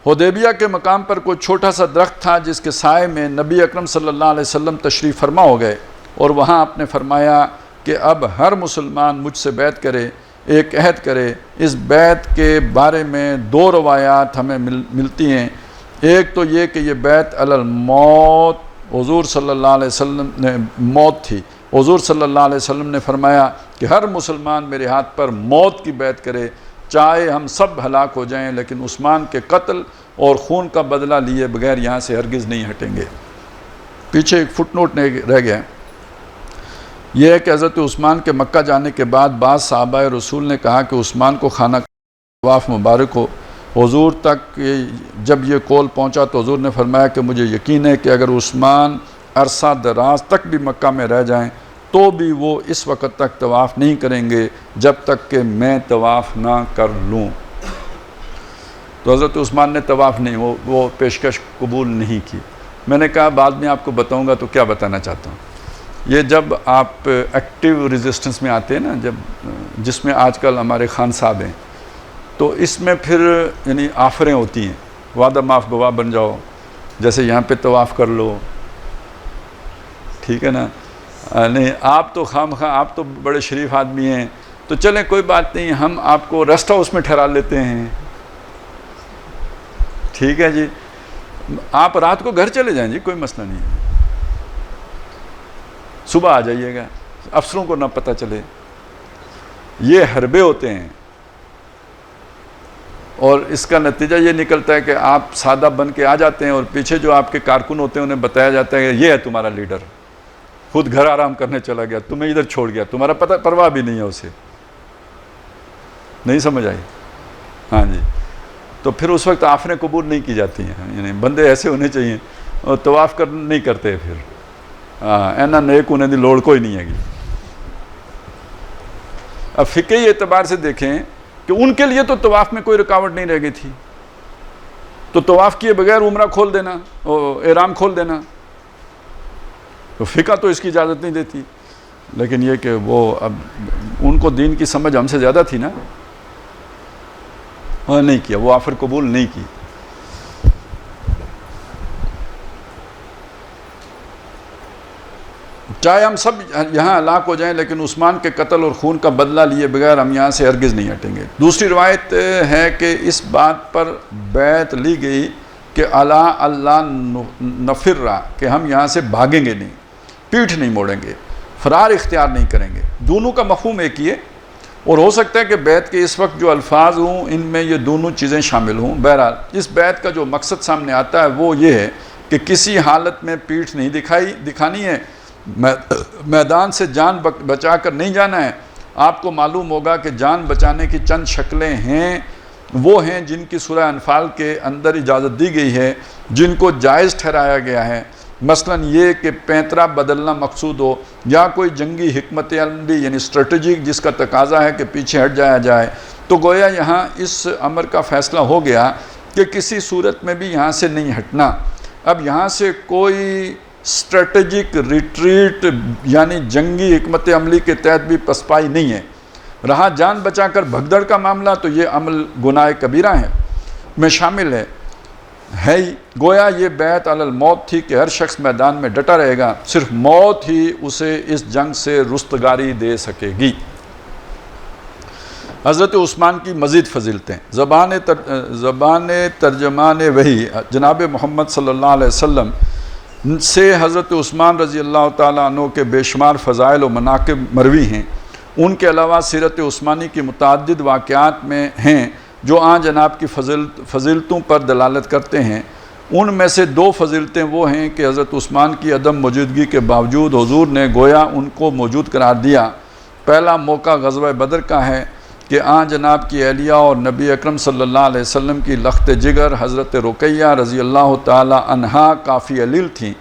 حدیبیہ کے مقام پر کوئی چھوٹا سا درخت تھا جس کے سائے میں نبی اکرم صلی اللہ علیہ وسلم تشریف فرما ہو گئے، اور وہاں آپ نے فرمایا کہ اب ہر مسلمان مجھ سے بیعت کرے، ایک عہد کرے۔ اس بیعت کے بارے میں 2 روایات ہمیں ملتی ہیں۔ ایک تو یہ کہ یہ بیعت علی الموت حضور صلی اللہ علیہ وسلم نے موت تھی، حضور صلی اللہ علیہ وسلم نے فرمایا کہ ہر مسلمان میرے ہاتھ پر موت کی بیعت کرے، چاہے ہم سب ہلاک ہو جائیں، لیکن عثمان کے قتل اور خون کا بدلہ لیے بغیر یہاں سے ہرگز نہیں ہٹیں گے۔ پیچھے ایک فٹ نوٹ رہ گیا، یہ ہے کہ حضرت عثمان کے مکہ جانے کے بعد بعض صحابہ رسول نے کہا کہ عثمان کو خانہ طواف مبارک ہو۔ حضور تک جب یہ قول پہنچا تو حضور نے فرمایا کہ مجھے یقین ہے کہ اگر عثمان عرصہ دراز تک بھی مکہ میں رہ جائیں تو بھی وہ اس وقت تک طواف نہیں کریں گے جب تک کہ میں طواف نہ کر لوں۔ تو حضرت عثمان نے طواف نہیں، وہ پیشکش قبول نہیں کی۔ میں نے کہا بعد میں آپ کو بتاؤں گا، تو کیا بتانا چاہتا ہوں، یہ جب آپ ایکٹیو ریزسٹنس میں آتے ہیں نا، جس میں آج کل ہمارے خان صاحب ہیں، تو اس میں پھر یعنی آفریں ہوتی ہیں، وعدہ معاف گواہ بن جاؤ، جیسے یہاں پہ طواف کر لو، ٹھیک ہے نا، نہیں آپ تو خواہ آپ تو بڑے شریف آدمی ہیں، تو چلیں کوئی بات نہیں، ہم آپ کو ریسٹ ہاؤس میں ٹھہرا لیتے ہیں، ٹھیک ہے جی، آپ رات کو گھر چلے جائیں جی، کوئی مسئلہ نہیں ہے، صبح آ جائیے گا، افسروں کو نہ پتہ چلے۔ یہ حربے ہوتے ہیں، اور اس کا نتیجہ یہ نکلتا ہے کہ آپ سادہ بن کے آ جاتے ہیں، اور پیچھے جو آپ کے کارکن ہوتے ہیں انہیں بتایا جاتا ہے کہ یہ ہے تمہارا لیڈر، خود گھر آرام کرنے چلا گیا، تمہیں ادھر چھوڑ گیا، تمہارا پتہ پرواہ بھی نہیں ہے اسے، نہیں سمجھ آئی؟ ہاں جی، تو پھر اس وقت آفریں قبول نہیں کی جاتی ہیں، یعنی بندے ایسے ہونے چاہیے، اور طواف نہیں کرتے پھر، اینا نیک ہونے دی لوڑ کوئی نہیں ہے گی۔ اب فقہی اعتبار سے دیکھیں کہ ان کے لیے تو طواف میں کوئی رکاوٹ نہیں رہ گئی تھی، تو طواف کیے بغیر عمرہ کھول دینا، احرام کھول دینا، تو فقہ تو اس کی اجازت نہیں دیتی، لیکن یہ کہ وہ اب ان کو دین کی سمجھ ہم سے زیادہ تھی نا، نہیں کیا، وہ آفر قبول نہیں کی۔ چاہے ہم سب یہاں ہلاک ہو جائیں لیکن عثمان کے قتل اور خون کا بدلہ لیے بغیر ہم یہاں سے ہرگز نہیں ہٹیں گے۔ دوسری روایت ہے کہ اس بات پر بیعت لی گئی کہ اللہ نفرہ، کہ ہم یہاں سے بھاگیں گے نہیں، پیٹھ نہیں موڑیں گے، فرار اختیار نہیں کریں گے۔ دونوں کا مفہوم ایک ہی ہے، اور ہو سکتا ہے کہ بیعت کے اس وقت جو الفاظ ہوں ان میں یہ دونوں چیزیں شامل ہوں۔ بہرحال اس بیعت کا جو مقصد سامنے آتا ہے وہ یہ ہے کہ کسی حالت میں پیٹھ نہیں دکھانی ہے، میدان سے جان بچا کر نہیں جانا ہے۔ آپ کو معلوم ہوگا کہ جان بچانے کی چند شکلیں ہیں، وہ ہیں جن کی سورہ انفال کے اندر اجازت دی گئی ہے، جن کو جائز ٹھہرایا گیا ہے، مثلا یہ کہ پینترا بدلنا مقصود ہو، یا کوئی جنگی حکمت عملی یعنی اسٹریٹجک جس کا تقاضا ہے کہ پیچھے ہٹ جایا جائے۔ تو گویا یہاں اس امر کا فیصلہ ہو گیا کہ کسی صورت میں بھی یہاں سے نہیں ہٹنا۔ اب یہاں سے کوئی اسٹریٹجک ریٹریٹ یعنی جنگی حکمت عملی کے تحت بھی پسپائی نہیں ہے۔ رہا جان بچا کر بھگدڑ کا معاملہ، تو یہ عمل گناہ کبیرہ ہے میں شامل ہے ہی۔ گویا یہ بیعت علی الموت تھی کہ ہر شخص میدان میں ڈٹا رہے گا، صرف موت ہی اسے اس جنگ سے رستگاری دے سکے گی۔ حضرت عثمان کی مزید فضیلتیں، زبان ترجمان وحی جناب محمد صلی اللہ علیہ وسلم سے حضرت عثمان رضی اللہ تعالیٰ عنہ کے بے شمار فضائل و مناقب مروی ہیں۔ ان کے علاوہ سیرت عثمانی کی متعدد واقعات میں ہیں جو آن جناب کی فضیلتوں پر دلالت کرتے ہیں۔ ان میں سے دو فضیلتیں وہ ہیں کہ حضرت عثمان کی عدم موجودگی کے باوجود حضور نے گویا ان کو موجود قرار دیا۔ پہلا موقع غزوہ بدر کا ہے کہ آن جناب کی اہلیہ اور نبی اکرم صلی اللہ علیہ وسلم کی لخت جگر حضرت رقیہ رضی اللہ تعالی عنہا کافی علیل تھیں،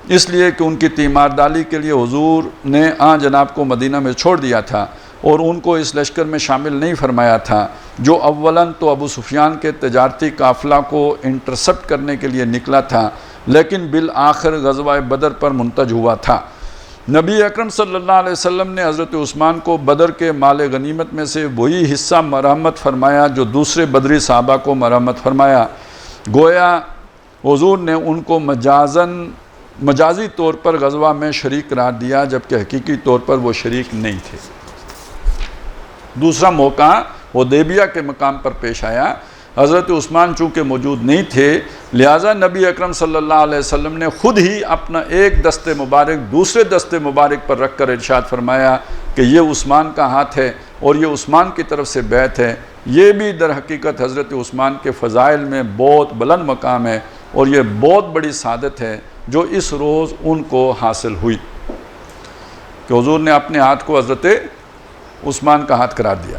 اس لیے کہ ان کی تیمارداری کے لیے حضور نے آن جناب کو مدینہ میں چھوڑ دیا تھا اور ان کو اس لشکر میں شامل نہیں فرمایا تھا جو اولاً تو ابو سفیان کے تجارتی قافلہ کو انٹرسپٹ کرنے کے لیے نکلا تھا، لیکن بالآخر غزوہ بدر پر منتج ہوا تھا۔ نبی اکرم صلی اللہ علیہ وسلم نے حضرت عثمان کو بدر کے مال غنیمت میں سے وہی حصہ مرحمت فرمایا جو دوسرے بدری صحابہ کو مرحمت فرمایا۔ گویا حضور نے ان کو مجازی طور پر غزوہ میں شریک قرار دیا، جبکہ حقیقی طور پر وہ شریک نہیں تھے۔ دوسرا موقع حدیبیہ کے مقام پر پیش آیا۔ حضرت عثمان چونکہ موجود نہیں تھے، لہٰذا نبی اکرم صلی اللہ علیہ وسلم نے خود ہی اپنا ایک دست مبارک دوسرے دست مبارک پر رکھ کر ارشاد فرمایا کہ یہ عثمان کا ہاتھ ہے اور یہ عثمان کی طرف سے بیعت ہے۔ یہ بھی در حقیقت حضرت عثمان کے فضائل میں بہت بلند مقام ہے، اور یہ بہت بڑی سعادت ہے جو اس روز ان کو حاصل ہوئی کہ حضور نے اپنے ہاتھ کو حضرت عثمان کا ہاتھ قرار دیا۔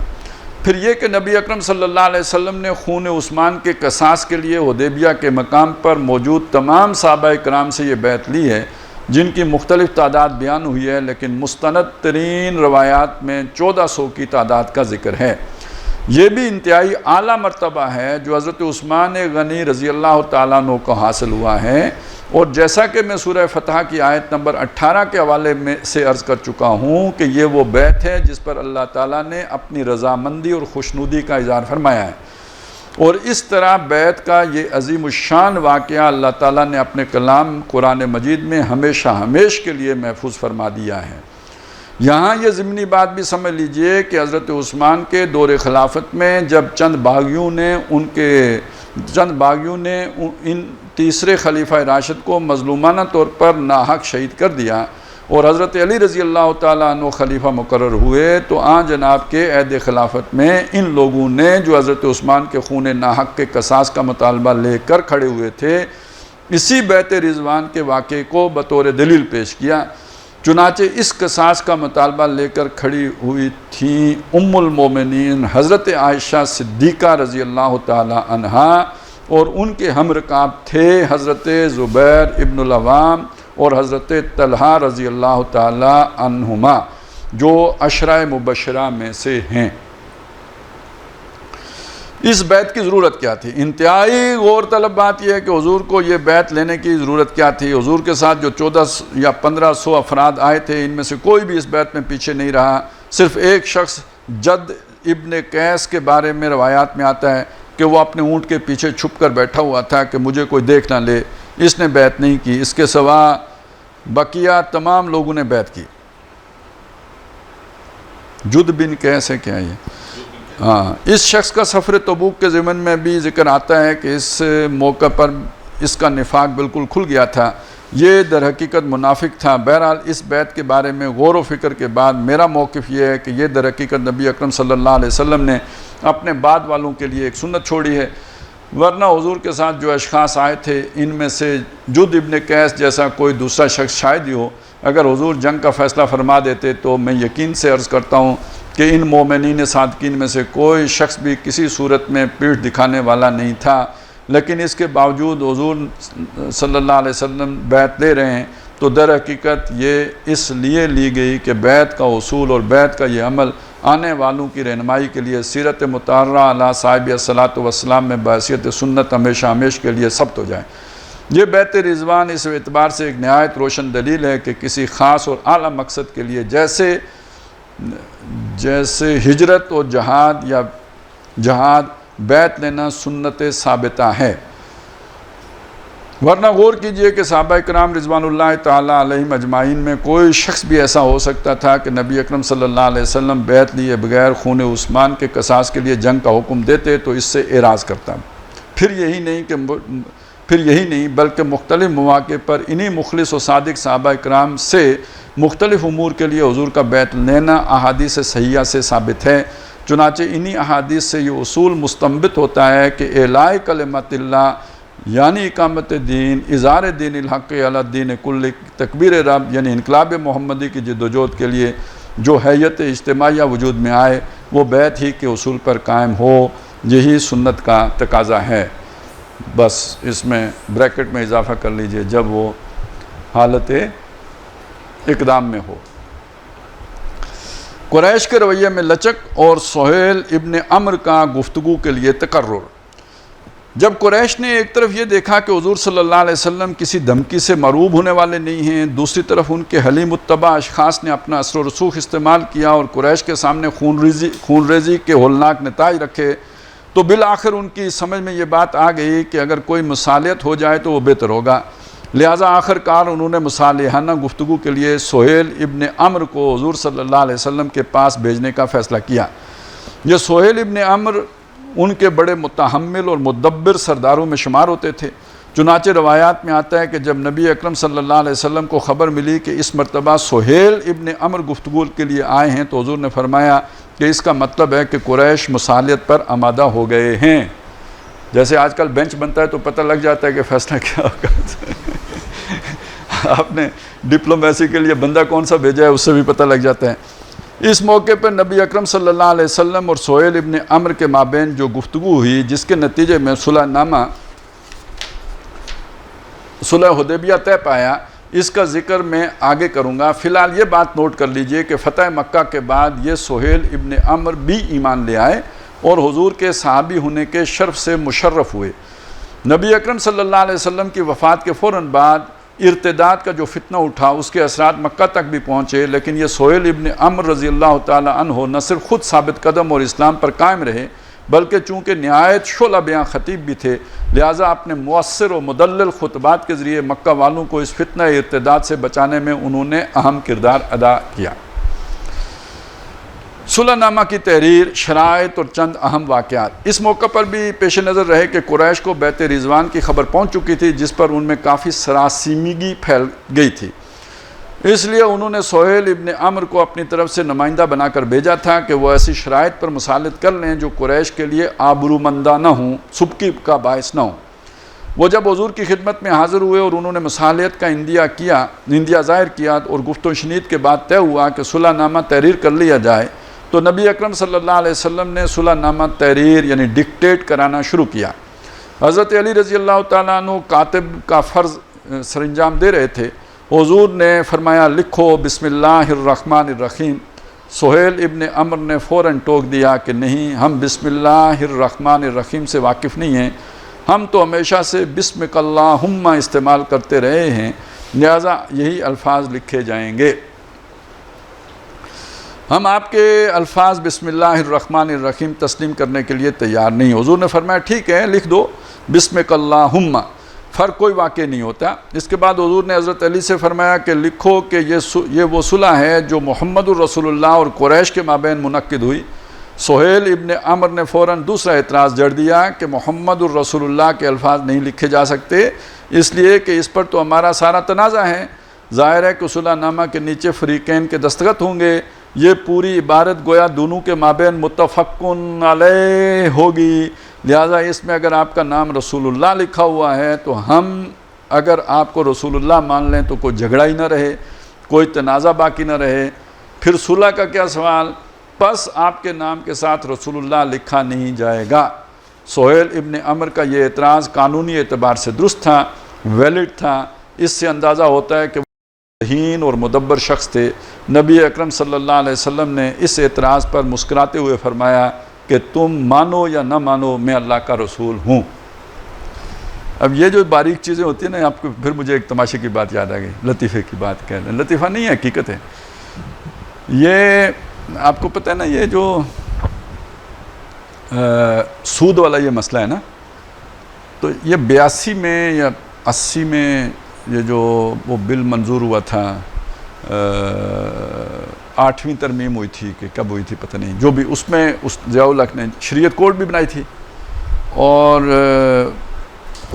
پھر یہ کہ نبی اکرم صلی اللہ علیہ وسلم نے خون عثمان کے قصاص کے لیے حدیبیہ کے مقام پر موجود تمام صحابہ کرام سے یہ بیعت لی ہے، جن کی مختلف تعداد بیان ہوئی ہے، لیکن مستند ترین روایات میں 1400 کی تعداد کا ذکر ہے۔ یہ بھی انتہائی اعلیٰ مرتبہ ہے جو حضرت عثمان غنی رضی اللہ تعالیٰ عنہ کو حاصل ہوا ہے، اور جیسا کہ میں سورہ فتح کی آیت نمبر 18 کے حوالے میں سے عرض کر چکا ہوں کہ یہ وہ بیعت ہے جس پر اللہ تعالیٰ نے اپنی رضامندی اور خوشنودی کا اظہار فرمایا ہے، اور اس طرح بیعت کا یہ عظیم الشان واقعہ اللہ تعالیٰ نے اپنے کلام قرآن مجید میں ہمیشہ ہمیش کے لیے محفوظ فرما دیا ہے۔ یہاں یہ ضمنی بات بھی سمجھ لیجئے کہ حضرت عثمان کے دور خلافت میں جب چند باغیوں نے ان تیسرے خلیفہ راشد کو مظلومانہ طور پر ناحق شہید کر دیا اور حضرت علی رضی اللہ تعالیٰ عنہ خلیفہ مقرر ہوئے، تو آن جناب کے عہد خلافت میں ان لوگوں نے جو حضرت عثمان کے خون ناحق کے قصاص کا مطالبہ لے کر کھڑے ہوئے تھے، اسی بیعت رضوان کے واقعے کو بطور دلیل پیش کیا۔ چنانچہ اس قصاص کا مطالبہ لے کر کھڑی ہوئی تھیں ام المومنین حضرت عائشہ صدیقہ رضی اللہ تعالی عنہا، اور ان کے ہم رکاب تھے حضرت زبیر ابن العوام اور حضرت طلحہ رضی اللہ تعالی عنہما، جو عشرہ مبشرہ میں سے ہیں۔ اس بیعت کی ضرورت کیا تھی؟ انتہائی غور طلب بات یہ ہے کہ حضور کو یہ بیعت لینے کی ضرورت کیا تھی۔ حضور کے ساتھ جو 14 یا 1500 افراد آئے تھے، ان میں سے کوئی بھی اس بیعت میں پیچھے نہیں رہا۔ صرف ایک شخص جد ابن قیس کے بارے میں روایات میں آتا ہے کہ وہ اپنے اونٹ کے پیچھے چھپ کر بیٹھا ہوا تھا کہ مجھے کوئی دیکھ نہ لے، اس نے بیعت نہیں کی۔ اس کے سوا بقیہ تمام لوگوں نے بیعت کی۔ جد بن قیس ہے کیا یہ؟ ہاں، اس شخص کا سفر تبوک کے ضمن میں بھی ذکر آتا ہے کہ اس موقع پر اس کا نفاق بالکل کھل گیا تھا، یہ در حقیقت منافق تھا۔ بہرحال اس بیعت کے بارے میں غور و فکر کے بعد میرا موقف یہ ہے کہ یہ در حقیقت نبی اکرم صلی اللہ علیہ وسلم نے اپنے بعد والوں کے لیے ایک سنت چھوڑی ہے، ورنہ حضور کے ساتھ جو اشخاص آئے تھے ان میں سے جد ابن قیس جیسا کوئی دوسرا شخص شاید ہی ہو۔ اگر حضور جنگ کا فیصلہ فرما دیتے تو میں یقین سے عرض کرتا ہوں کہ ان مومنین صادقین میں سے کوئی شخص بھی کسی صورت میں پیٹھ دکھانے والا نہیں تھا، لیکن اس کے باوجود حضور صلی اللہ علیہ وسلم بیعت لے رہے ہیں، تو در حقیقت یہ اس لیے لی گئی کہ بیعت کا اصول اور بیعت کا یہ عمل آنے والوں کی رہنمائی کے لیے سیرت مطہرہ علی صاحب الصلاۃ والسلام میں بحیثیت سنت ہمیشہ ہمیش کے لیے ثبت ہو جائے۔ یہ بیعت رضوان اس اعتبار سے ایک نہایت روشن دلیل ہے کہ کسی خاص اور اعلیٰ مقصد کے لیے جیسے ہجرت اور جہاد بیعت لینا سنت ثابتہ ہے۔ ورنہ غور کیجئے کہ صحابہ کرام رضوان اللہ تعالیٰ علیہم اجمعین میں کوئی شخص بھی ایسا ہو سکتا تھا کہ نبی اکرم صلی اللہ علیہ وسلم بیعت لیے بغیر خون عثمان کے قصاص کے لیے جنگ کا حکم دیتے تو اس سے اعراض کرتا۔ پھر یہی نہیں بلکہ مختلف مواقع پر انہی مخلص و صادق صحابہ کرام سے مختلف امور کے لیے حضور کا بیعت لینا احادیث صحیحہ سے ثابت ہے۔ چنانچہ انہی احادیث سے یہ اصول مستنبط ہوتا ہے کہ اعلاء کلمت اللہ یعنی اقامت دین، اظہار دین الحق علی الدین کل، تکبیر رب یعنی انقلاب محمدی کی جدوجہد کے لیے جو حیت اجتماعیہ وجود میں آئے وہ بیعت ہی کے اصول پر قائم ہو، یہی سنت کا تقاضا ہے۔ بس اس میں بریکٹ میں اضافہ کر لیجئے جب وہ حالت اقدام میں ہو۔ قریش کے رویے میں لچک اور سہیل ابن عمر کا گفتگو کے لیے تقرر۔ جب قریش نے ایک طرف یہ دیکھا کہ حضور صلی اللہ علیہ وسلم کسی دھمکی سے مرعوب ہونے والے نہیں ہیں، دوسری طرف ان کے حلیم متبع اشخاص نے اپنا اثر و رسوخ استعمال کیا اور قریش کے سامنے خون ریزی کے ہولناک نتائج رکھے، تو بالآخر ان کی سمجھ میں یہ بات آ گئی کہ اگر کوئی مصالحت ہو جائے تو وہ بہتر ہوگا۔ لہٰذا آخر کار انہوں نے مصالحانہ گفتگو کے لیے سہیل ابن عمر کو حضور صلی اللہ علیہ وسلم کے پاس بھیجنے کا فیصلہ کیا۔ یہ سہیل ابن عمر ان کے بڑے متحمل اور مدبر سرداروں میں شمار ہوتے تھے۔ چنانچہ روایات میں آتا ہے کہ جب نبی اکرم صلی اللہ علیہ وسلم کو خبر ملی کہ اس مرتبہ سہیل ابن عمر گفتگو کے لیے آئے ہیں تو حضور نے فرمایا کہ اس کا مطلب ہے کہ قریش مصالحت پر آمادہ ہو گئے ہیں. جیسے آج کل بینچ بنتا ہے تو پتہ لگ جاتا ہے کہ فیصلہ کیا ہوگا. آپ نے ڈپلومیسی کے لیے بندہ کون سا بھیجا ہے اس سے بھی پتہ لگ جاتا ہے. اس موقع پر نبی اکرم صلی اللہ علیہ وسلم اور سہیل ابن عمرو کے مابین جو گفتگو ہوئی جس کے نتیجے میں صلح حدیبیہ طے پایا، اس کا ذکر میں آگے کروں گا. فی الحال یہ بات نوٹ کر لیجئے کہ فتح مکہ کے بعد یہ سہیل ابن عمرو بھی ایمان لے آئے اور حضور کے صحابی ہونے کے شرف سے مشرف ہوئے. نبی اکرم صلی اللہ علیہ وسلم کی وفات کے فوراً بعد ارتداد کا جو فتنہ اٹھا اس کے اثرات مکہ تک بھی پہنچے، لیکن یہ سہیل ابن عمرو رضی اللہ تعالی عنہ نہ صرف خود ثابت قدم اور اسلام پر قائم رہے بلکہ چونکہ نہایت شعلہ بیاں خطیب بھی تھے، لہٰذا اپنے مؤثر و مدلل خطبات کے ذریعے مکہ والوں کو اس فتنہ ارتداد سے بچانے میں انہوں نے اہم کردار ادا کیا. صلح نامہ کی تحریر، شرائط اور چند اہم واقعات. اس موقع پر بھی پیش نظر رہے کہ قریش کو بیعت رضوان کی خبر پہنچ چکی تھی جس پر ان میں کافی سراسیمگی پھیل گئی تھی. اس لیے انہوں نے سہیل ابن عمرو کو اپنی طرف سے نمائندہ بنا کر بھیجا تھا کہ وہ ایسی شرائط پر مصالحت کر لیں جو قریش کے لیے آبرومندہ نہ ہوں، سبکی کا باعث نہ ہوں. وہ جب حضور کی خدمت میں حاضر ہوئے اور انہوں نے مصالحت کا اندیہ ظاہر کیا اور گفت و شنید کے بعد طے ہوا کہ صلح نامہ تحریر کر لیا جائے تو نبی اکرم صلی اللہ علیہ وسلم نے صلح نامہ تحریر یعنی ڈکٹیٹ کرانا شروع کیا. حضرت علی رضی اللہ تعالیٰ عنہ کاتب کا فرض سرانجام دے رہے تھے. حضور نے فرمایا لکھو بسم اللہ الرحمن الرحیم. سہیل ابن عمرو نے فوراً ٹوک دیا کہ نہیں، ہم بسم اللہ الرحمن الرحیم سے واقف نہیں ہیں، ہم تو ہمیشہ سے بسمک اللہم استعمال کرتے رہے ہیں، لہذا یہی الفاظ لکھے جائیں گے. ہم آپ کے الفاظ بسم اللہ الرحمن الرحیم تسلیم کرنے کے لیے تیار نہیں. حضور نے فرمایا ٹھیک ہے لکھ دو بسمک اللہم، فرق کوئی واقع نہیں ہوتا. اس کے بعد حضور نے حضرت علی سے فرمایا کہ لکھو کہ یہ وہ صلح ہے جو محمد الرسول اللہ اور قریش کے مابین منعقد ہوئی. سہیل ابن عمرو نے فوراً دوسرا اعتراض جڑ دیا کہ محمد الرسول اللہ کے الفاظ نہیں لکھے جا سکتے، اس لیے کہ اس پر تو ہمارا سارا تنازع ہے. ظاہر ہے کہ صلح نامہ کے نیچے فریقین کے دستخط ہوں گے، یہ پوری عبارت گویا دونوں کے مابین متفقن علیہ ہوگی، لہذا اس میں اگر آپ کا نام رسول اللہ لکھا ہوا ہے تو ہم اگر آپ کو رسول اللہ مان لیں تو کوئی جھگڑا ہی نہ رہے، کوئی تنازع باقی نہ رہے. پھر صلح کا کیا سوال؟ پس آپ کے نام کے ساتھ رسول اللہ لکھا نہیں جائے گا. سہیل ابن عمرو کا یہ اعتراض قانونی اعتبار سے درست تھا، ویلڈ تھا. اس سے اندازہ ہوتا ہے کہ ذہین اور مدبر شخص تھے. نبی اکرم صلی اللہ علیہ وسلم نے اس اعتراض پر مسکراتے ہوئے فرمایا کہ تم مانو یا نہ مانو میں اللہ کا رسول ہوں. اب یہ جو باریک چیزیں ہوتی ہیں نا، آپ کو پھر مجھے ایک تماشے کی بات یاد آ گئی، لطیفے کی بات کہہ رہے ہیں. لطیفہ نہیں ہے، حقیقت ہے. یہ آپ کو پتہ ہے نا، یہ جو سود والا یہ مسئلہ ہے نا، تو یہ 82 میں یا 80 میں یہ جو وہ بل منظور ہوا تھا، 8ویں ترمیم ہوئی تھی کہ کب ہوئی تھی پتہ نہیں، جو بھی اس میں اس ضیاء الحق نے شریعت کوڈ بھی بنائی تھی اور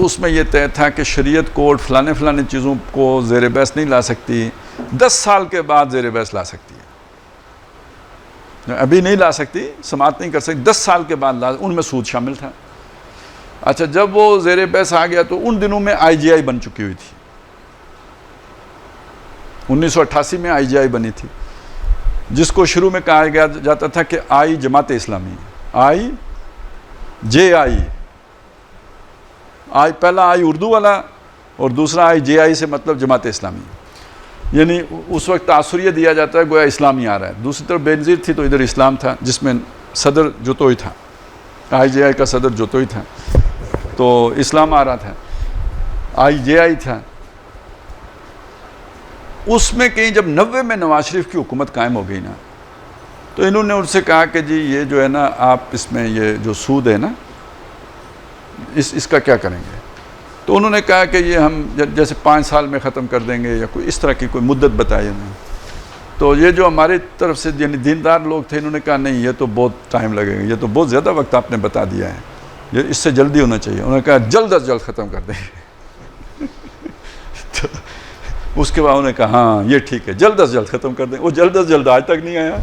اس میں یہ طے تھا کہ شریعت کوڈ فلانے چیزوں کو زیر بحث نہیں لا سکتی، 10 سال کے بعد زیر بحث لا سکتی ہے. ابھی نہیں لا سکتی، سماعت نہیں کر سکتی، 10 سال کے بعد لا. ان میں سود شامل تھا. اچھا، جب وہ زیر بحث آ گیا تو ان دنوں میں IGI بن چکی ہوئی تھی. 1988 میں IGI بنی تھی، جس کو شروع میں کہا گیا جاتا تھا کہ آئی جماعت اسلامی، IJI. پہلا آئی اردو والا اور دوسرا IJI سے مطلب جماعت اسلامی. یعنی اس وقت تاثر یہ دیا جاتا ہے گویا اسلامی آ رہا ہے. دوسری طرف بے نظیر تھی تو ادھر اسلام تھا، جس میں صدر جوتوئی تھا. IJI کا صدر جوتوئی تھا تو اسلام آ رہا تھا. IJI تھا. اس میں کہیں جب 90 میں نواز شریف کی حکومت قائم ہو گئی نا، تو انہوں نے ان سے کہا کہ جی یہ جو ہے نا، آپ اس میں یہ جو سود ہے نا، اس کا کیا کریں گے؟ تو انہوں نے کہا کہ یہ ہم جیسے 5 سال میں ختم کر دیں گے یا کوئی اس طرح کی کوئی مدت بتائی انہوں نے. تو یہ جو ہماری طرف سے یعنی دیندار لوگ تھے، انہوں نے کہا نہیں، یہ تو بہت ٹائم لگے گا، یہ تو بہت زیادہ وقت آپ نے بتا دیا ہے، یہ اس سے جلدی ہونا چاہیے. انہوں نے کہا جلد از جلد ختم کر دیں گے. تو اس کے بعد انہوں نے کہا ہاں یہ ٹھیک ہے، جلد از جلد ختم کر دیں. وہ جلد از جلد آج تک نہیں آیا.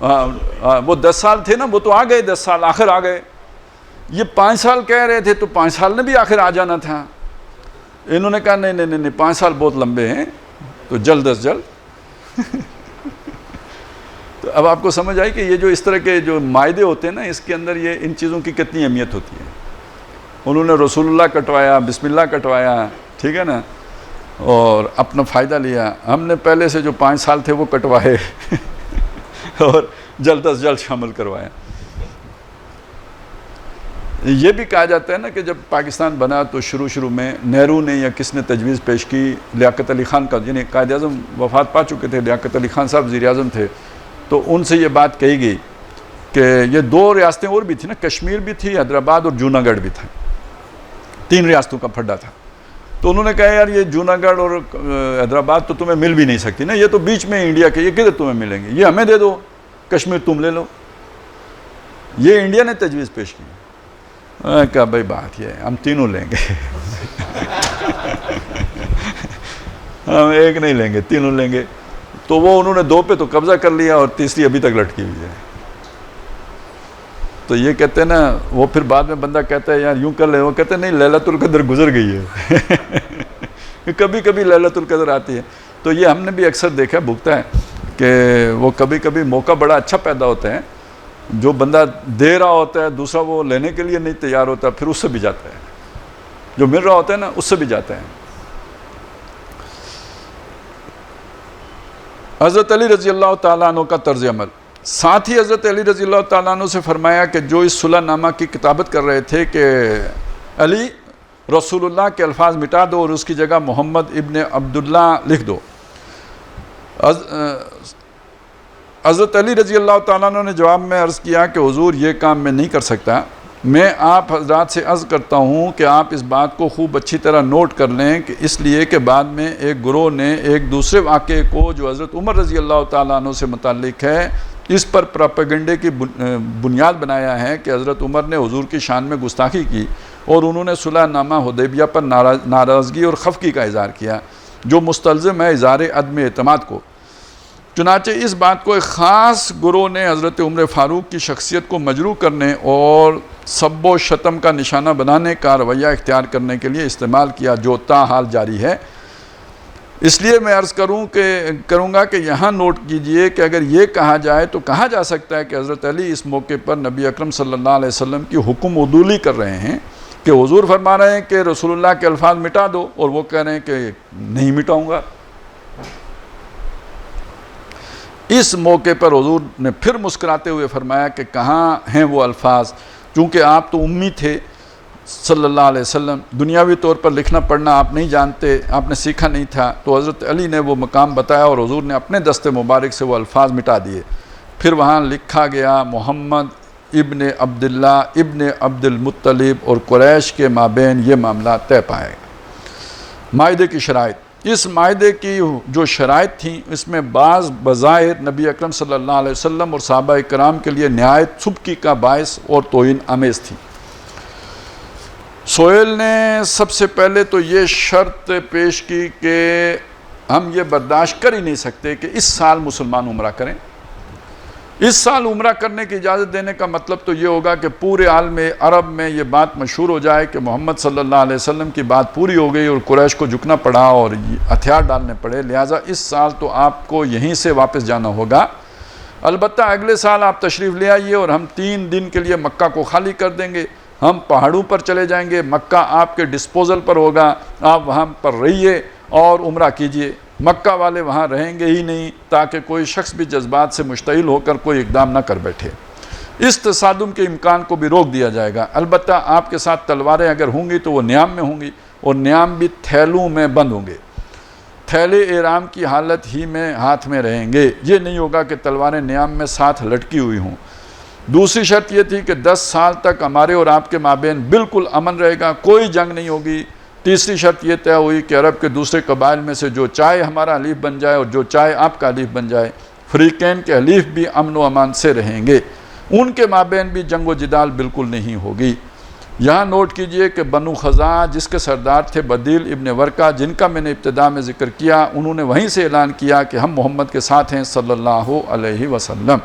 وہ 10 سال تھے نا، وہ تو آ گئے 10 سال، آخر آ گئے. یہ 5 سال کہہ رہے تھے تو 5 سال نے بھی آخر آ جانا تھا. انہوں نے کہا نہیں 5 سال بہت لمبے ہیں، تو جلد از جلد. تو اب آپ کو سمجھ آئی کہ یہ جو اس طرح کے جو معاہدے ہوتے ہیں نا، اس کے اندر یہ ان چیزوں کی کتنی اہمیت ہوتی ہے. انہوں نے رسول اللہ کٹوایا، بسم اللہ کٹوایا، ٹھیک ہے نا، اور اپنا فائدہ لیا. ہم نے پہلے سے جو 5 سال تھے وہ کٹوائے اور جلد از جلد شامل کروایا. یہ بھی کہا جاتا ہے نا کہ جب پاکستان بنا تو شروع میں نہرو نے یا کس نے تجویز پیش کی، لیاقت علی خان کا، یعنی قائد اعظم وفات پا چکے تھے، لیاقت علی خان صاحب وزیر اعظم تھے، تو ان سے یہ بات کہی گئی کہ یہ 2 ریاستیں اور بھی تھیں نا، کشمیر بھی تھی، حیدرآباد اور جوناگڑھ بھی تھا، 3 ریاستوں کا پھڈا تھا. تو انہوں نے کہا یار یہ جوناگڑھ اور حیدرآباد تو تمہیں مل بھی نہیں سکتی نا، یہ تو بیچ میں انڈیا کے، یہ کدھر تمہیں ملیں گے، یہ ہمیں دے دو، کشمیر تم لے لو. یہ انڈیا نے تجویز پیش کی. کہا بھائی بات یہ ہے ہم تینوں لیں گے ہم ایک نہیں لیں گے، تینوں لیں گے. تو وہ انہوں نے 2 پہ تو قبضہ کر لیا اور تیسری ابھی تک لٹکی ہوئی ہے. تو یہ کہتے ہیں نا، وہ پھر بعد میں بندہ کہتا ہے یار یوں کر لے، وہ کہتے ہیں نہیں لیلۃ القدر گزر گئی ہے کبھی کبھی لیلۃ القدر آتی ہے. تو یہ ہم نے بھی اکثر دیکھا بھگتا ہے کہ وہ کبھی کبھی موقع بڑا اچھا پیدا ہوتا ہے، جو بندہ دے رہا ہوتا ہے دوسرا وہ لینے کے لیے نہیں تیار ہوتا، پھر اس سے بھی جاتا ہے، جو مل رہا ہوتا ہے نا اس سے بھی جاتا ہے. حضرت علی رضی اللہ تعالیٰ عنہ کا طرز عمل. ساتھ ہی حضرت علی رضی اللہ تعالیٰ عنہ سے فرمایا کہ جو اس صلح نامہ کی کتابت کر رہے تھے کہ علی رسول اللہ کے الفاظ مٹا دو اور اس کی جگہ محمد ابن عبداللہ لکھ دو. حضرت علی رضی اللہ تعالیٰ عنہ نے جواب میں عرض کیا کہ حضور یہ کام میں نہیں کر سکتا، میں آپ حضرات سے عرض کرتا ہوں کہ آپ اس بات کو خوب اچھی طرح نوٹ کر لیں کہ اس لیے کہ بعد میں ایک گروہ نے ایک دوسرے واقعے کو جو حضرت عمر رضی اللہ تعالیٰ عنہ سے متعلق ہے اس پر پراپیگنڈے کی بنیاد بنایا ہے کہ حضرت عمر نے حضور کی شان میں گستاخی کی اور انہوں نے صلح نامہ حدیبیہ پر ناراضگی اور خفگی کا اظہار کیا جو مستلزم ہے اظہار عدم اعتماد کو. چنانچہ اس بات کو ایک خاص گروہ نے حضرت عمر فاروق کی شخصیت کو مجروح کرنے اور سب و شتم کا نشانہ بنانے کا رویہ اختیار کرنے کے لیے استعمال کیا جو تاحال جاری ہے. اس لیے میں عرض کروں گا کہ یہاں نوٹ کیجئے کہ اگر یہ کہا جائے تو کہا جا سکتا ہے کہ حضرت علی اس موقع پر نبی اکرم صلی اللہ علیہ وسلم کی حکم عدولی کر رہے ہیں کہ حضور فرما رہے ہیں کہ رسول اللہ کے الفاظ مٹا دو اور وہ کہہ رہے ہیں کہ نہیں مٹاؤں گا. اس موقع پر حضور نے پھر مسکراتے ہوئے فرمایا کہ کہاں ہیں وہ الفاظ، چونکہ آپ تو امی تھے صلی اللہ علیہ وسلم، دنیاوی طور پر لکھنا پڑھنا آپ نہیں جانتے، آپ نے سیکھا نہیں تھا. تو حضرت علی نے وہ مقام بتایا اور حضور نے اپنے دست مبارک سے وہ الفاظ مٹا دیے. پھر وہاں لکھا گیا محمد ابن عبداللہ ابن عبد المطلب اور قریش کے مابین یہ معاملہ طے پائے گا. معاہدے کی شرائط. اس معاہدے کی جو شرائط تھیں اس میں بعض بظاہر نبی اکرم صلی اللہ علیہ وسلم اور صحابہ کرام کے لیے نہایت سبکی کا باعث اور توہین آمیز تھی. سہیل نے سب سے پہلے تو یہ شرط پیش کی کہ ہم یہ برداشت کر ہی نہیں سکتے کہ اس سال مسلمان عمرہ کریں. اس سال عمرہ کرنے کی اجازت دینے کا مطلب تو یہ ہوگا کہ پورے عالم عرب میں یہ بات مشہور ہو جائے کہ محمد صلی اللہ علیہ وسلم کی بات پوری ہو گئی اور قریش کو جھکنا پڑا اور ہتھیار ڈالنے پڑے، لہٰذا اس سال تو آپ کو یہیں سے واپس جانا ہوگا. البتہ اگلے سال آپ تشریف لے آئیے اور ہم 3 دن کے لیے مکہ کو خالی کر دیں گے، ہم پہاڑوں پر چلے جائیں گے، مکہ آپ کے ڈسپوزل پر ہوگا، آپ وہاں پر رہیے اور عمرہ کیجئے. مکہ والے وہاں رہیں گے ہی نہیں تاکہ کوئی شخص بھی جذبات سے مشتعل ہو کر کوئی اقدام نہ کر بیٹھے. اس تصادم کے امکان کو بھی روک دیا جائے گا. البتہ آپ کے ساتھ تلواریں اگر ہوں گی تو وہ نیام میں ہوں گی اور نیام بھی تھیلوں میں بند ہوں گے، تھیلے احرام کی حالت ہی میں ہاتھ میں رہیں گے. یہ نہیں ہوگا کہ تلواریں نیام میں ساتھ لٹکی ہوئی ہوں. دوسری شرط یہ تھی کہ 10 سال تک ہمارے اور آپ کے مابین بالکل امن رہے گا، کوئی جنگ نہیں ہوگی. تیسری شرط یہ طے ہوئی کہ عرب کے دوسرے قبائل میں سے جو چاہے ہمارا حلیف بن جائے اور جو چاہے آپ کا حلیف بن جائے، فریقین کے حلیف بھی امن و امان سے رہیں گے، ان کے مابین بھی جنگ و جدال بالکل نہیں ہوگی. یہاں نوٹ کیجئے کہ بنو خزاعہ جس کے سردار تھے بدیل ابن ورقہ جن کا میں نے ابتدا میں ذکر کیا، انہوں نے وہیں سے اعلان کیا کہ ہم محمد کے ساتھ ہیں صلی اللہ علیہ وسلم.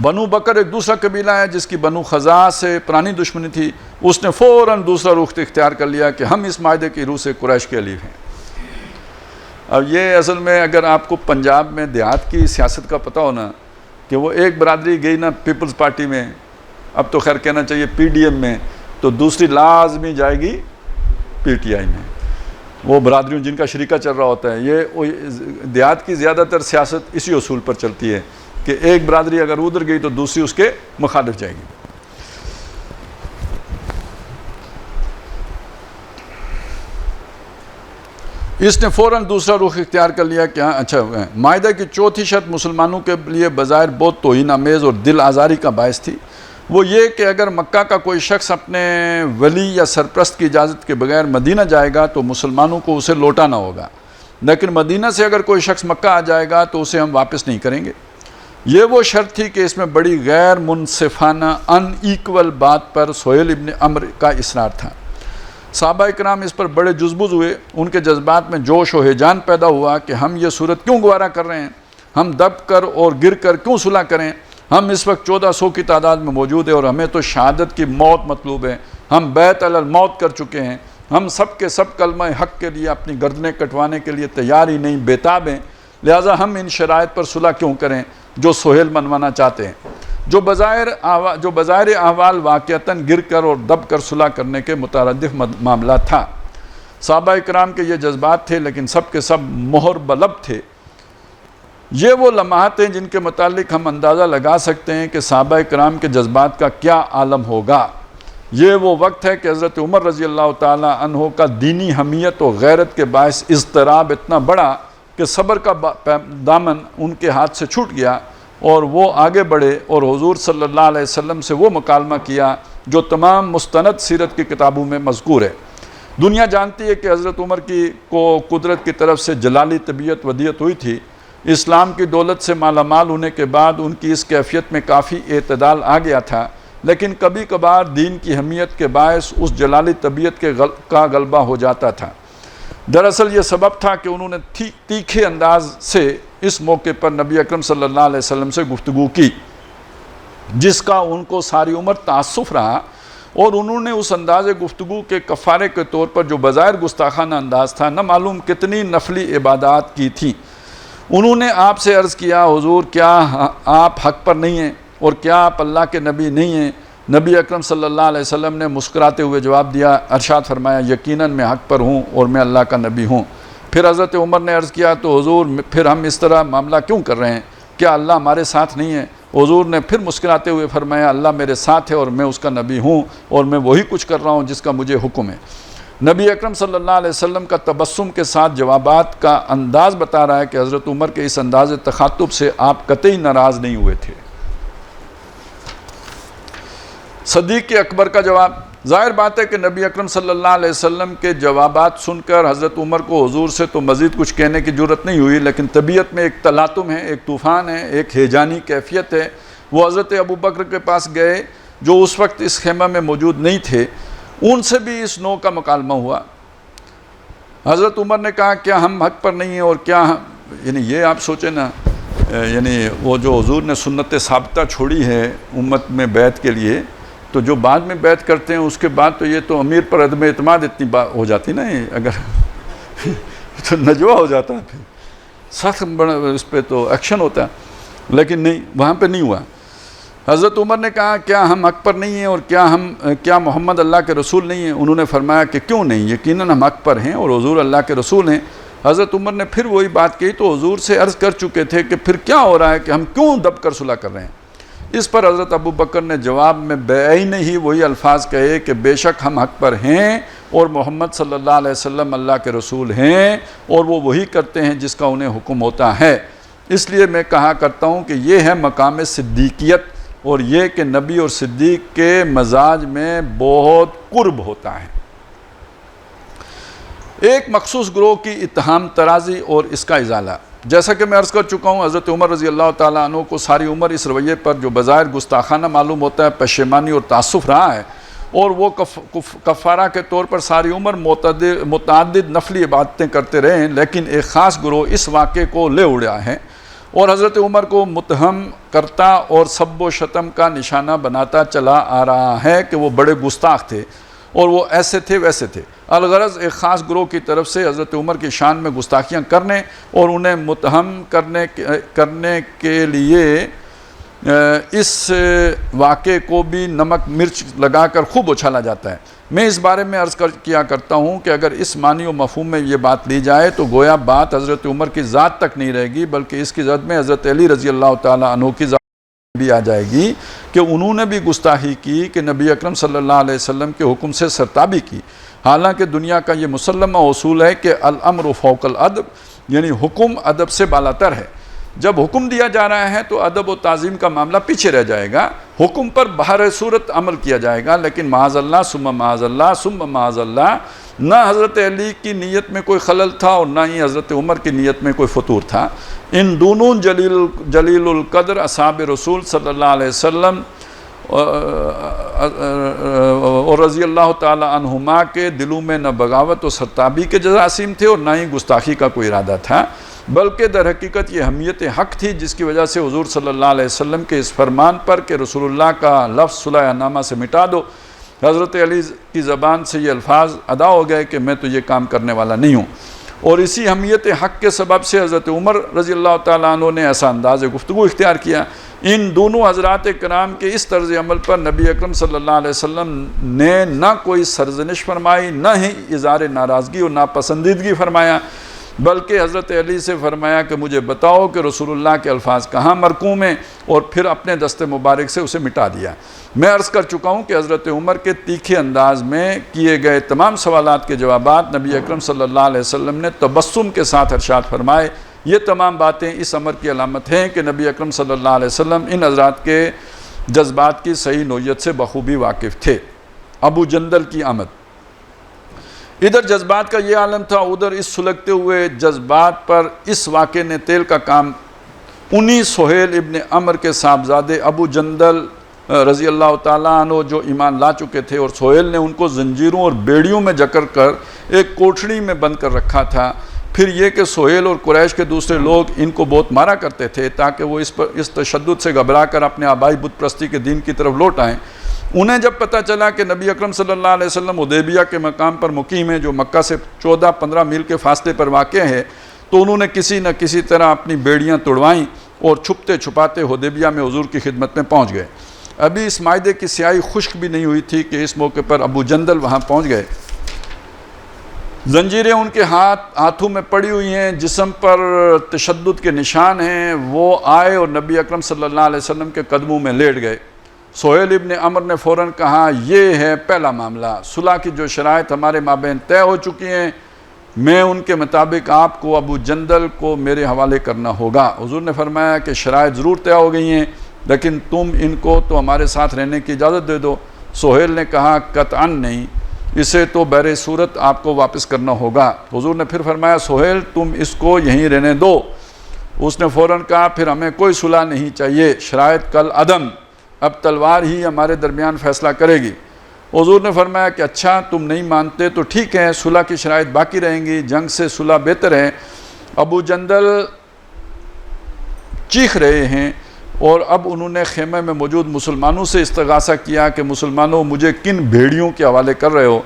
بنو بکر ایک دوسرا قبیلہ ہے جس کی بنو خزاع سے پرانی دشمنی تھی، اس نے فوراً دوسرا رخ اختیار کر لیا کہ ہم اس معاہدے کی روح سے قریش کے حلیف ہیں۔ اب یہ اصل میں اگر آپ کو پنجاب میں دیہات کی سیاست کا پتہ ہونا کہ وہ ایک برادری گئی نا پیپلز پارٹی میں، اب تو خیر کہنا چاہیے پی ڈی ایم میں، تو دوسری لازمی جائے گی پی ٹی آئی میں، وہ برادریوں جن کا شریکہ چل رہا ہوتا ہے۔ یہ دیہات کی زیادہ تر سیاست اسی اصول پر چلتی ہے کہ ایک برادری اگر ادھر گئی تو دوسری اس کے مخالف جائے گی۔ اس نے فوراً دوسرا رخ اختیار کر لیا کہ اچھا معاہدہ کی چوتھی شرط مسلمانوں کے لیے بظاہر بہت توہین آمیز اور دل آزاری کا باعث تھی، وہ یہ کہ اگر مکہ کا کوئی شخص اپنے ولی یا سرپرست کی اجازت کے بغیر مدینہ جائے گا تو مسلمانوں کو اسے لوٹانا ہوگا، لیکن مدینہ سے اگر کوئی شخص مکہ آ جائے گا تو اسے ہم واپس نہیں کریں گے۔ یہ وہ شرط تھی کہ اس میں بڑی غیر منصفانہ ان ایکول بات پر سہیل ابن عمرو کا اصرار تھا۔ صحابہ اکرام اس پر بڑے جذبوز ہوئے، ان کے جذبات میں جوش و ہیجان پیدا ہوا کہ ہم یہ صورت کیوں گوارا کر رہے ہیں، ہم دب کر اور گر کر کیوں صلح کریں، ہم اس وقت 1400 کی تعداد میں موجود ہیں اور ہمیں تو شہادت کی موت مطلوب ہے، ہم بیعت علی الموت کر چکے ہیں، ہم سب کے سب کلمہ حق کے لیے اپنی گردنیں کٹوانے کے لیے تیار ہی نہیں، بےتاب ہیں، لہٰذا ہم ان شرائط پر صلح کیوں کریں جو سہیل منوانا چاہتے ہیں، جو بظاہر احوال واقعتاً گر کر اور دب کر صلح کرنے کے مترادف معاملہ تھا۔ صحابہ اکرام کے یہ جذبات تھے لیکن سب کے سب مہر بلب تھے۔ یہ وہ لمحات ہیں جن کے متعلق ہم اندازہ لگا سکتے ہیں کہ صحابہ اکرام کے جذبات کا کیا عالم ہوگا۔ یہ وہ وقت ہے کہ حضرت عمر رضی اللہ تعالی عنہ کا دینی حمیت و غیرت کے باعث اضطراب اتنا بڑا کہ صبر کا دامن ان کے ہاتھ سے چھوٹ گیا اور وہ آگے بڑھے اور حضور صلی اللہ علیہ وسلم سے وہ مکالمہ کیا جو تمام مستند سیرت کی کتابوں میں مذکور ہے۔ دنیا جانتی ہے کہ حضرت عمر کو قدرت کی طرف سے جلالی طبیعت ودیعت ہوئی تھی۔ اسلام کی دولت سے مالا مال ہونے کے بعد ان کی اس کیفیت میں کافی اعتدال آ گیا تھا، لیکن کبھی کبھار دین کی حمیت کے باعث اس جلالی طبیعت کا غلبہ ہو جاتا تھا۔ دراصل یہ سبب تھا کہ انہوں نے تیکھے انداز سے اس موقع پر نبی اکرم صلی اللہ علیہ وسلم سے گفتگو کی جس کا ان کو ساری عمر تعسف رہا، اور انہوں نے اس انداز گفتگو کے کفارے کے طور پر جو بظاہر گستاخانہ انداز تھا نہ معلوم کتنی نفلی عبادات کی تھیں۔ انہوں نے آپ سے عرض کیا حضور کیا آپ حق پر نہیں ہیں اور کیا آپ اللہ کے نبی نہیں ہیں؟ نبی اکرم صلی اللہ علیہ وسلم نے مسکراتے ہوئے جواب دیا، ارشاد فرمایا یقیناً میں حق پر ہوں اور میں اللہ کا نبی ہوں۔ پھر حضرت عمر نے عرض کیا تو حضور پھر ہم اس طرح معاملہ کیوں کر رہے ہیں، کیا اللہ ہمارے ساتھ نہیں ہے؟ حضور نے پھر مسکراتے ہوئے فرمایا اللہ میرے ساتھ ہے اور میں اس کا نبی ہوں اور میں وہی کچھ کر رہا ہوں جس کا مجھے حکم ہے۔ نبی اکرم صلی اللہ علیہ وسلم کا تبسم کے ساتھ جوابات کا انداز بتا رہا ہے کہ حضرت عمر کے اس انداز تخاطب سے آپ قطعی ناراض نہیں ہوئے تھے۔ صدیق اکبر کا جواب، ظاہر بات ہے کہ نبی اکرم صلی اللہ علیہ وسلم کے جوابات سن کر حضرت عمر کو حضور سے تو مزید کچھ کہنے کی جرت نہیں ہوئی، لیکن طبیعت میں ایک تلاطم ہے، ایک طوفان ہے، ایک ہیجانی کیفیت ہے۔ وہ حضرت ابو بکر کے پاس گئے جو اس وقت اس خیمہ میں موجود نہیں تھے، ان سے بھی اس نوع کا مکالمہ ہوا۔ حضرت عمر نے کہا کیا ہم حق پر نہیں ہیں اور کیا یعنی یہ آپ سوچیں نا، یعنی وہ جو حضور نے سنت ثابتہ چھوڑی ہے امت میں بیعت کے لیے، تو جو بعد میں بیعت کرتے ہیں اس کے بعد تو یہ تو امیر پر عدم اعتماد اتنی ہو جاتی نا، اگر تو نجوہ ہو جاتا ہے، پھر سخت بڑا اس پہ تو ایکشن ہوتا ہے، لیکن نہیں، وہاں پہ نہیں ہوا۔ حضرت عمر نے کہا کیا ہم حق پر نہیں ہیں اور کیا محمد اللہ کے رسول نہیں ہیں؟ انہوں نے فرمایا کہ کیوں نہیں، یقیناً ہم حق پر ہیں اور حضور اللہ کے رسول ہیں۔ حضرت عمر نے پھر وہی بات کہی تو حضور سے عرض کر چکے تھے کہ پھر کیا ہو رہا ہے کہ ہم کیوں دب کر صلح کر رہے ہیں؟ اس پر حضرت ابو بکر نے جواب میں بعین ہی وہی الفاظ کہے کہ بے شک ہم حق پر ہیں اور محمد صلی اللہ علیہ وسلم اللہ کے رسول ہیں اور وہ وہی کرتے ہیں جس کا انہیں حکم ہوتا ہے۔ اس لیے میں کہا کرتا ہوں کہ یہ ہے مقام صدیقیت، اور یہ کہ نبی اور صدیق کے مزاج میں بہت قرب ہوتا ہے۔ ایک مخصوص گروہ کی اتہام ترازی اور اس کا ازالہ، جیسا کہ میں عرض کر چکا ہوں حضرت عمر رضی اللہ تعالیٰ عنہ کو ساری عمر اس رویے پر جو بظاہر گستاخانہ معلوم ہوتا ہے پشیمانی اور تعسف رہا ہے، اور وہ کفارہ کے طور پر ساری عمر متعدد نفلی عبادتیں کرتے رہے ہیں، لیکن ایک خاص گروہ اس واقعے کو لے اڑا ہے اور حضرت عمر کو متہم کرتا اور سب و شتم کا نشانہ بناتا چلا آ رہا ہے کہ وہ بڑے گستاخ تھے اور وہ ایسے تھے ویسے تھے۔ الغرض ایک خاص گروہ کی طرف سے حضرت عمر کی شان میں گستاخیاں کرنے اور انہیں متہم کرنے کے لیے اس واقعے کو بھی نمک مرچ لگا کر خوب اچھالا جاتا ہے۔ میں اس بارے میں عرض کیا کرتا ہوں کہ اگر اس معنی و مفہوم میں یہ بات لی جائے تو گویا بات حضرت عمر کی ذات تک نہیں رہے گی، بلکہ اس کی زد میں حضرت علی رضی اللہ تعالیٰ عنہ کی ذات بھی آ جائے گی کہ انہوں نے بھی گستاخی کی کہ نبی اکرم صلی اللہ علیہ وسلم کے حکم سے سرتابی کی، حالانکہ دنیا کا یہ مسلمہ اصول ہے کہ الامر فوق الادب، یعنی حکم ادب سے بالاتر ہے۔ جب حکم دیا جا رہا ہے تو ادب و تعظیم کا معاملہ پیچھے رہ جائے گا، حکم پر بہر صورت عمل کیا جائے گا، لیکن معاذ اللہ ثم معاذ اللہ ثم معاذ اللہ، نہ حضرت علی کی نیت میں کوئی خلل تھا اور نہ ہی حضرت عمر کی نیت میں کوئی فطور تھا۔ ان دونوں جلیل القدر اصحاب رسول صلی اللہ علیہ وسلم اور رضی اللہ تعالی عنہما کے دلوں میں نہ بغاوت و سرتابی کے جراثیم تھے اور نہ ہی گستاخی کا کوئی ارادہ تھا، بلکہ در حقیقت یہ حمیت حق تھی جس کی وجہ سے حضور صلی اللہ علیہ وسلم کے اس فرمان پر کہ رسول اللہ کا لفظ صلح نامہ سے مٹا دو، حضرت علی کی زبان سے یہ الفاظ ادا ہو گئے کہ میں تو یہ کام کرنے والا نہیں ہوں، اور اسی حمیت حق کے سبب سے حضرت عمر رضی اللہ تعالیٰ عنہ نے ایسا انداز گفتگو اختیار کیا۔ ان دونوں حضرات کرام کے اس طرز عمل پر نبی اکرم صلی اللہ علیہ وسلم نے نہ کوئی سرزنش فرمائی، نہ ہی اظہار ناراضگی اور ناپسندیدگی فرمایا، بلکہ حضرت علی سے فرمایا کہ مجھے بتاؤ کہ رسول اللہ کے الفاظ کہاں مرقوم ہیں، اور پھر اپنے دست مبارک سے اسے مٹا دیا۔ میں عرض کر چکا ہوں کہ حضرت عمر کے تیکھے انداز میں کیے گئے تمام سوالات کے جوابات نبی اکرم صلی اللہ علیہ وسلم نے تبسم کے ساتھ ارشاد فرمائے۔ یہ تمام باتیں اس امر کی علامت ہیں کہ نبی اکرم صلی اللہ علیہ وسلم ان حضرات کے جذبات کی صحیح نوعیت سے بخوبی واقف تھے۔ ابو جندل کی آمد۔ ادھر جذبات کا یہ عالم تھا، ادھر اس سلگتے ہوئے جذبات پر اس واقعے نے تیل کا کام انہی سہیل ابن عمر کے صاحبزادے ابو جندل رضی اللہ تعالیٰ عنہ جو ایمان لا چکے تھے، اور سہیل نے ان کو زنجیروں اور بیڑیوں میں جکڑ کر ایک کوٹھڑی میں بند کر رکھا تھا۔ پھر یہ کہ سہیل اور قریش کے دوسرے لوگ ان کو بہت مارا کرتے تھے تاکہ وہ اس تشدد سے گھبرا کر اپنے آبائی بت پرستی کے دین کی طرف لوٹ آئیں۔ انہیں جب پتہ چلا کہ نبی اکرم صلی اللہ علیہ وسلم حدیبیہ کے مقام پر مقیم ہے جو مکہ سے 14-15 میل کے فاصلے پر واقع ہے، تو انہوں نے کسی نہ کسی طرح اپنی بیڑیاں توڑوائیں اور چھپتے چھپاتے حدیبیہ میں حضور کی خدمت میں پہنچ گئے۔ ابھی اس معاہدے کی سیاہی خشک بھی نہیں ہوئی تھی کہ اس موقع پر ابو جندل وہاں پہنچ گئے۔ زنجیریں ان کے ہاتھوں میں پڑی ہوئی ہیں، جسم پر تشدد کے نشان ہیں۔ وہ آئے اور نبی اکرم صلی اللہ علیہ وسلم کے قدموں میں لیٹ گئے۔ سہیل ابن عمر نے فوراً کہا، یہ ہے پہلا معاملہ، صلح کی جو شرائط ہمارے مابین طے ہو چکی ہیں، میں ان کے مطابق آپ کو ابو جندل کو میرے حوالے کرنا ہوگا۔ حضور نے فرمایا کہ شرائط ضرور طے ہو گئی ہیں، لیکن تم ان کو تو ہمارے ساتھ رہنے کی اجازت دے دو۔ سہیل نے کہا، قطعاً نہیں، اسے تو بہر صورت آپ کو واپس کرنا ہوگا۔ حضور نے پھر فرمایا، سہیل تم اس کو یہیں رہنے دو۔ اس نے فوراً کہا، پھر ہمیں کوئی صلح نہیں چاہیے، شرائط کل عدم، اب تلوار ہی ہمارے درمیان فیصلہ کرے گی۔ حضور نے فرمایا کہ اچھا تم نہیں مانتے تو ٹھیک ہے، صلح کی شرائط باقی رہیں گی، جنگ سے صلح بہتر ہے۔ ابو جندل چیخ رہے ہیں اور اب انہوں نے خیمے میں موجود مسلمانوں سے استغاثہ کیا کہ مسلمانوں مجھے کن بھیڑیوں کے حوالے کر رہے ہو؟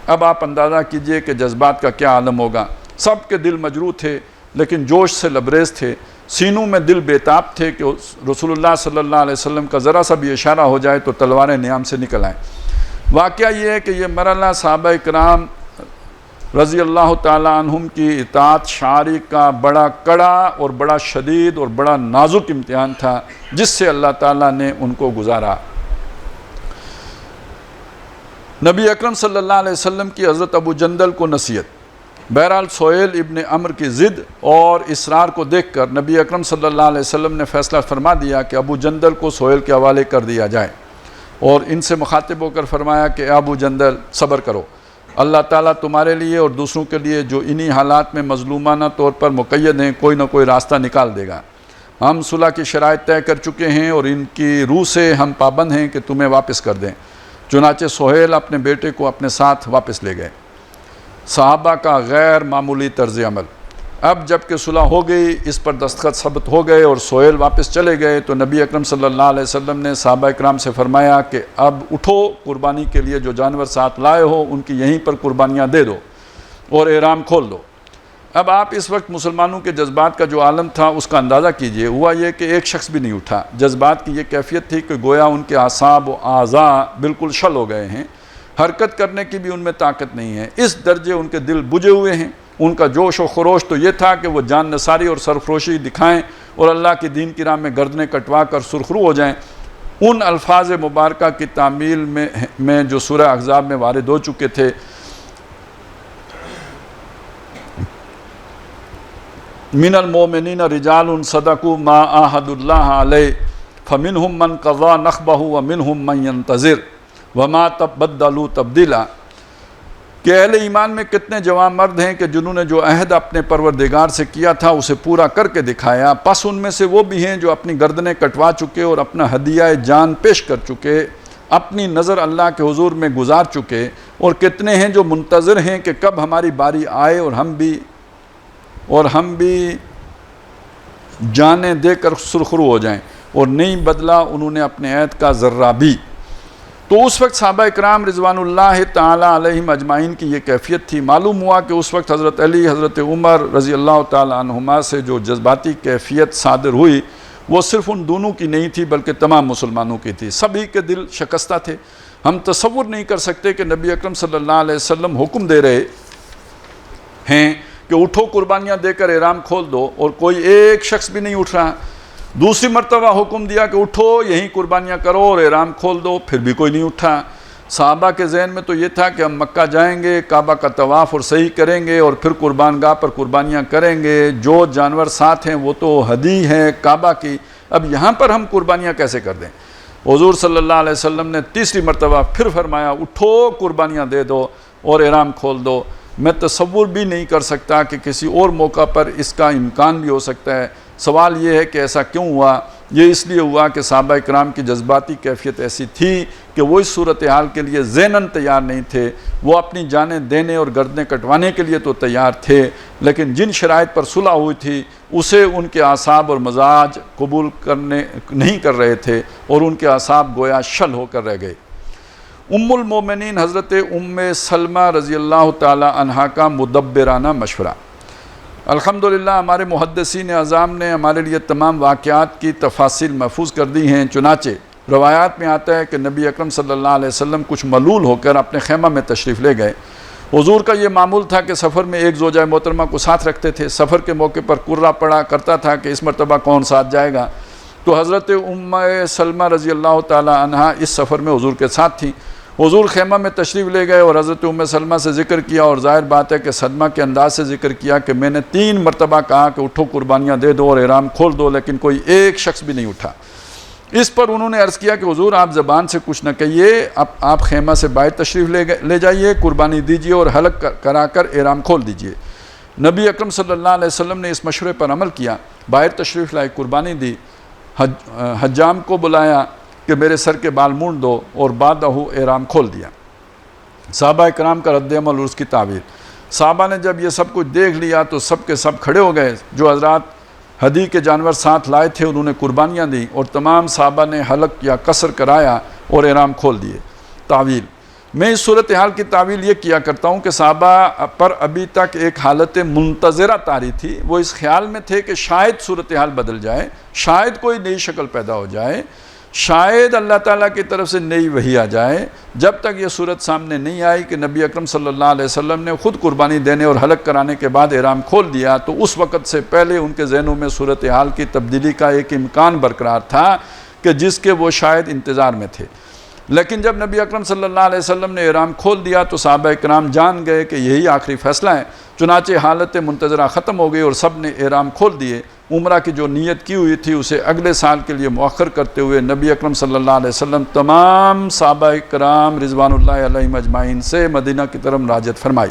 اب آپ اندازہ کیجئے کہ جذبات کا کیا عالم ہوگا۔ سب کے دل مجروح تھے لیکن جوش سے لبریز تھے، سینوں میں دل بیتاب تھے کہ رسول اللہ صلی اللہ علیہ وسلم کا ذرا سا بھی اشارہ ہو جائے تو تلواریں نیام سے نکل آئیں۔ واقعہ یہ ہے کہ یہ مرحلہ صحابہ کرام رضی اللہ تعالیٰ عنہم کی اطاعت شعاری کا بڑا کڑا اور بڑا شدید اور بڑا نازک امتحان تھا جس سے اللہ تعالیٰ نے ان کو گزارا۔ نبی اکرم صلی اللہ علیہ وسلم کی حضرت ابو جندل کو نصیحت۔ بہرحال سہیل ابن عمر کی ضد اور اصرار کو دیکھ کر نبی اکرم صلی اللہ علیہ وسلم نے فیصلہ فرما دیا کہ ابو جندل کو سہیل کے حوالے کر دیا جائے، اور ان سے مخاطب ہو کر فرمایا کہ اے ابو جندل صبر کرو، اللہ تعالیٰ تمہارے لیے اور دوسروں کے لیے جو انہی حالات میں مظلومانہ طور پر مقید ہیں کوئی نہ کوئی راستہ نکال دے گا۔ ہم صلح کی شرائط طے کر چکے ہیں اور ان کی روح سے ہم پابند ہیں کہ تمہیں واپس کر دیں۔ چنانچہ سہیل اپنے بیٹے کو اپنے ساتھ واپس لے گئے۔ صحابہ کا غیر معمولی طرز عمل۔ اب جب کہ صلح ہو گئی، اس پر دستخط ثبت ہو گئے اور سہیل واپس چلے گئے، تو نبی اکرم صلی اللہ علیہ وسلم نے صحابہ اکرام سے فرمایا کہ اب اٹھو، قربانی کے لیے جو جانور ساتھ لائے ہو ان کی یہیں پر قربانیاں دے دو اور احرام کھول دو۔ اب آپ اس وقت مسلمانوں کے جذبات کا جو عالم تھا اس کا اندازہ کیجئے۔ ہوا یہ کہ ایک شخص بھی نہیں اٹھا۔ جذبات کی یہ کیفیت تھی کہ گویا ان کے اعصاب و اعضاء بالکل شل ہو گئے ہیں، حرکت کرنے کی بھی ان میں طاقت نہیں ہے، اس درجے ان کے دل بجھے ہوئے ہیں۔ ان کا جوش و خروش تو یہ تھا کہ وہ جان نثاری اور سرفروشی دکھائیں اور اللہ کے دین کی راہ میں گردنیں کٹوا کر سرخرو ہو جائیں۔ ان الفاظ مبارکہ کی تعمیل میں جو سورہ احزاب میں وارد ہو چکے تھے، من المؤمنین رجال صدقوا ما عاہدوا اللہ علیہ فمنہم من قضى نحبہ ومنہم من ينتظر وما بدلوا تبدیلا، کہ اہل ایمان میں کتنے جوان مرد ہیں کہ جنہوں نے جو عہد اپنے پروردگار سے کیا تھا اسے پورا کر کے دکھایا، پس ان میں سے وہ بھی ہیں جو اپنی گردنیں کٹوا چکے اور اپنا ہدیہ جان پیش کر چکے، اپنی نظر اللہ کے حضور میں گزار چکے، اور کتنے ہیں جو منتظر ہیں کہ کب ہماری باری آئے اور ہم بھی جانیں دے کر سرخرو ہو جائیں، اور نہیں بدلا انہوں نے اپنے عہد کا ذرہ بھی۔ تو اس وقت صحابہ اکرام رضوان اللہ تعالی علیہم اجمعین کی یہ کیفیت تھی۔ معلوم ہوا کہ اس وقت حضرت علی، حضرت عمر رضی اللہ تعالی عنہما سے جو جذباتی کیفیت صادر ہوئی وہ صرف ان دونوں کی نہیں تھی بلکہ تمام مسلمانوں کی تھی۔ سبھی کے دل شکستہ تھے۔ ہم تصور نہیں کر سکتے کہ نبی اکرم صلی اللہ علیہ وسلم حکم دے رہے ہیں کہ اٹھو قربانیاں دے کر احرام کھول دو، اور کوئی ایک شخص بھی نہیں اٹھ رہا۔ دوسری مرتبہ حکم دیا کہ اٹھو یہیں قربانیاں کرو اور احرام کھول دو، پھر بھی کوئی نہیں اٹھا۔ صحابہ کے ذہن میں تو یہ تھا کہ ہم مکہ جائیں گے، کعبہ کا طواف اور صحیح کریں گے اور پھر قربان گاہ پر قربانیاں کریں گے، جو جانور ساتھ ہیں وہ تو ہدی ہیں کعبہ کی، اب یہاں پر ہم قربانیاں کیسے کر دیں؟ حضور صلی اللہ علیہ وسلم نے تیسری مرتبہ پھر فرمایا اٹھو قربانیاں دے دو اور احرام کھول دو۔ میں تصور بھی نہیں کر سکتا کہ کسی اور موقع پر اس کا امکان بھی ہو سکتا ہے۔ سوال یہ ہے کہ ایسا کیوں ہوا؟ یہ اس لیے ہوا کہ صحابہ اکرام کی جذباتی کیفیت ایسی تھی کہ وہ اس صورتحال کے لیے ذہناً تیار نہیں تھے۔ وہ اپنی جانیں دینے اور گردنیں کٹوانے کے لیے تو تیار تھے، لیکن جن شرائط پر صلح ہوئی تھی اسے ان کے اعصاب اور مزاج قبول نہیں کر رہے تھے، اور ان کے اعصاب گویا شل ہو کر رہ گئے۔ ام المومنین حضرت ام سلمہ رضی اللہ تعالی عنہا کا مدبرانہ مشورہ۔ الحمدللہ ہمارے محدثین اعظام نے ہمارے لیے تمام واقعات کی تفاصیل محفوظ کر دی ہیں۔ چنانچہ روایات میں آتا ہے کہ نبی اکرم صلی اللہ علیہ وسلم کچھ ملول ہو کر اپنے خیمہ میں تشریف لے گئے۔ حضور کا یہ معمول تھا کہ سفر میں ایک زوجہ محترمہ کو ساتھ رکھتے تھے۔ سفر کے موقع پر قرہ پڑا کرتا تھا کہ اس مرتبہ کون ساتھ جائے گا، تو حضرت ام سلمہ رضی اللہ تعالی عنہا اس سفر میں حضور کے ساتھ تھیں۔ حضور خیمہ میں تشریف لے گئے اور حضرت ام سلمہ سے ذکر کیا، اور ظاہر بات ہے کہ صدمہ کے انداز سے ذکر کیا کہ میں نے 3 مرتبہ کہا کہ اٹھو قربانیاں دے دو اور احرام کھول دو، لیکن کوئی ایک شخص بھی نہیں اٹھا۔ اس پر انہوں نے عرض کیا کہ حضور آپ زبان سے کچھ نہ کہیے، آپ خیمہ سے باہر تشریف لے جائیے، قربانی دیجیے اور حلق کرا کر احرام کھول دیجیے۔ نبی اکرم صلی اللہ علیہ وسلم نے اس مشورے پر عمل کیا، باہر تشریف لائے، قربانی دی، حجام کو بلایا کہ میرے سر کے بال مونڈ دو، اور بعدہ احرام کھول دیا۔ صحابہ اکرام کا رد عمل اور اس کی تعبیر۔ صحابہ نے جب یہ سب کچھ دیکھ لیا تو سب کے سب کھڑے ہو گئے۔ جو حضرات ہدی کے جانور ساتھ لائے تھے انہوں نے قربانیاں دیں، اور تمام صحابہ نے حلق یا قصر کرایا اور احرام کھول دیے۔ تعویل: میں اس صورتحال کی تعویل یہ کیا کرتا ہوں کہ صحابہ پر ابھی تک ایک حالت منتظرہ طاری تھی۔ وہ اس خیال میں تھے کہ شاید صورتحال بدل جائے، شاید کوئی نئی شکل پیدا ہو جائے، شاید اللہ تعالیٰ کی طرف سے نئی وحی آ جائے۔ جب تک یہ صورت سامنے نہیں آئی کہ نبی اکرم صلی اللہ علیہ وسلم نے خود قربانی دینے اور حلق کرانے کے بعد احرام کھول دیا، تو اس وقت سے پہلے ان کے ذہنوں میں صورتحال کی تبدیلی کا ایک امکان برقرار تھا کہ جس کے وہ شاید انتظار میں تھے۔ لیکن جب نبی اکرم صلی اللہ علیہ وسلم نے احرام کھول دیا تو صحابہ اکرام جان گئے کہ یہی آخری فیصلہ ہے۔ چنانچہ حالت منتظرہ ختم ہو گئی اور سب نے احرام کھول دیے۔ عمرہ کی جو نیت کی ہوئی تھی اسے اگلے سال کے لیے مؤخر کرتے ہوئے نبی اکرم صلی اللہ علیہ وسلم تمام صحابہ اکرام رضوان اللہ علیہم اجمعین سے مدینہ کی طرف راجت فرمائی۔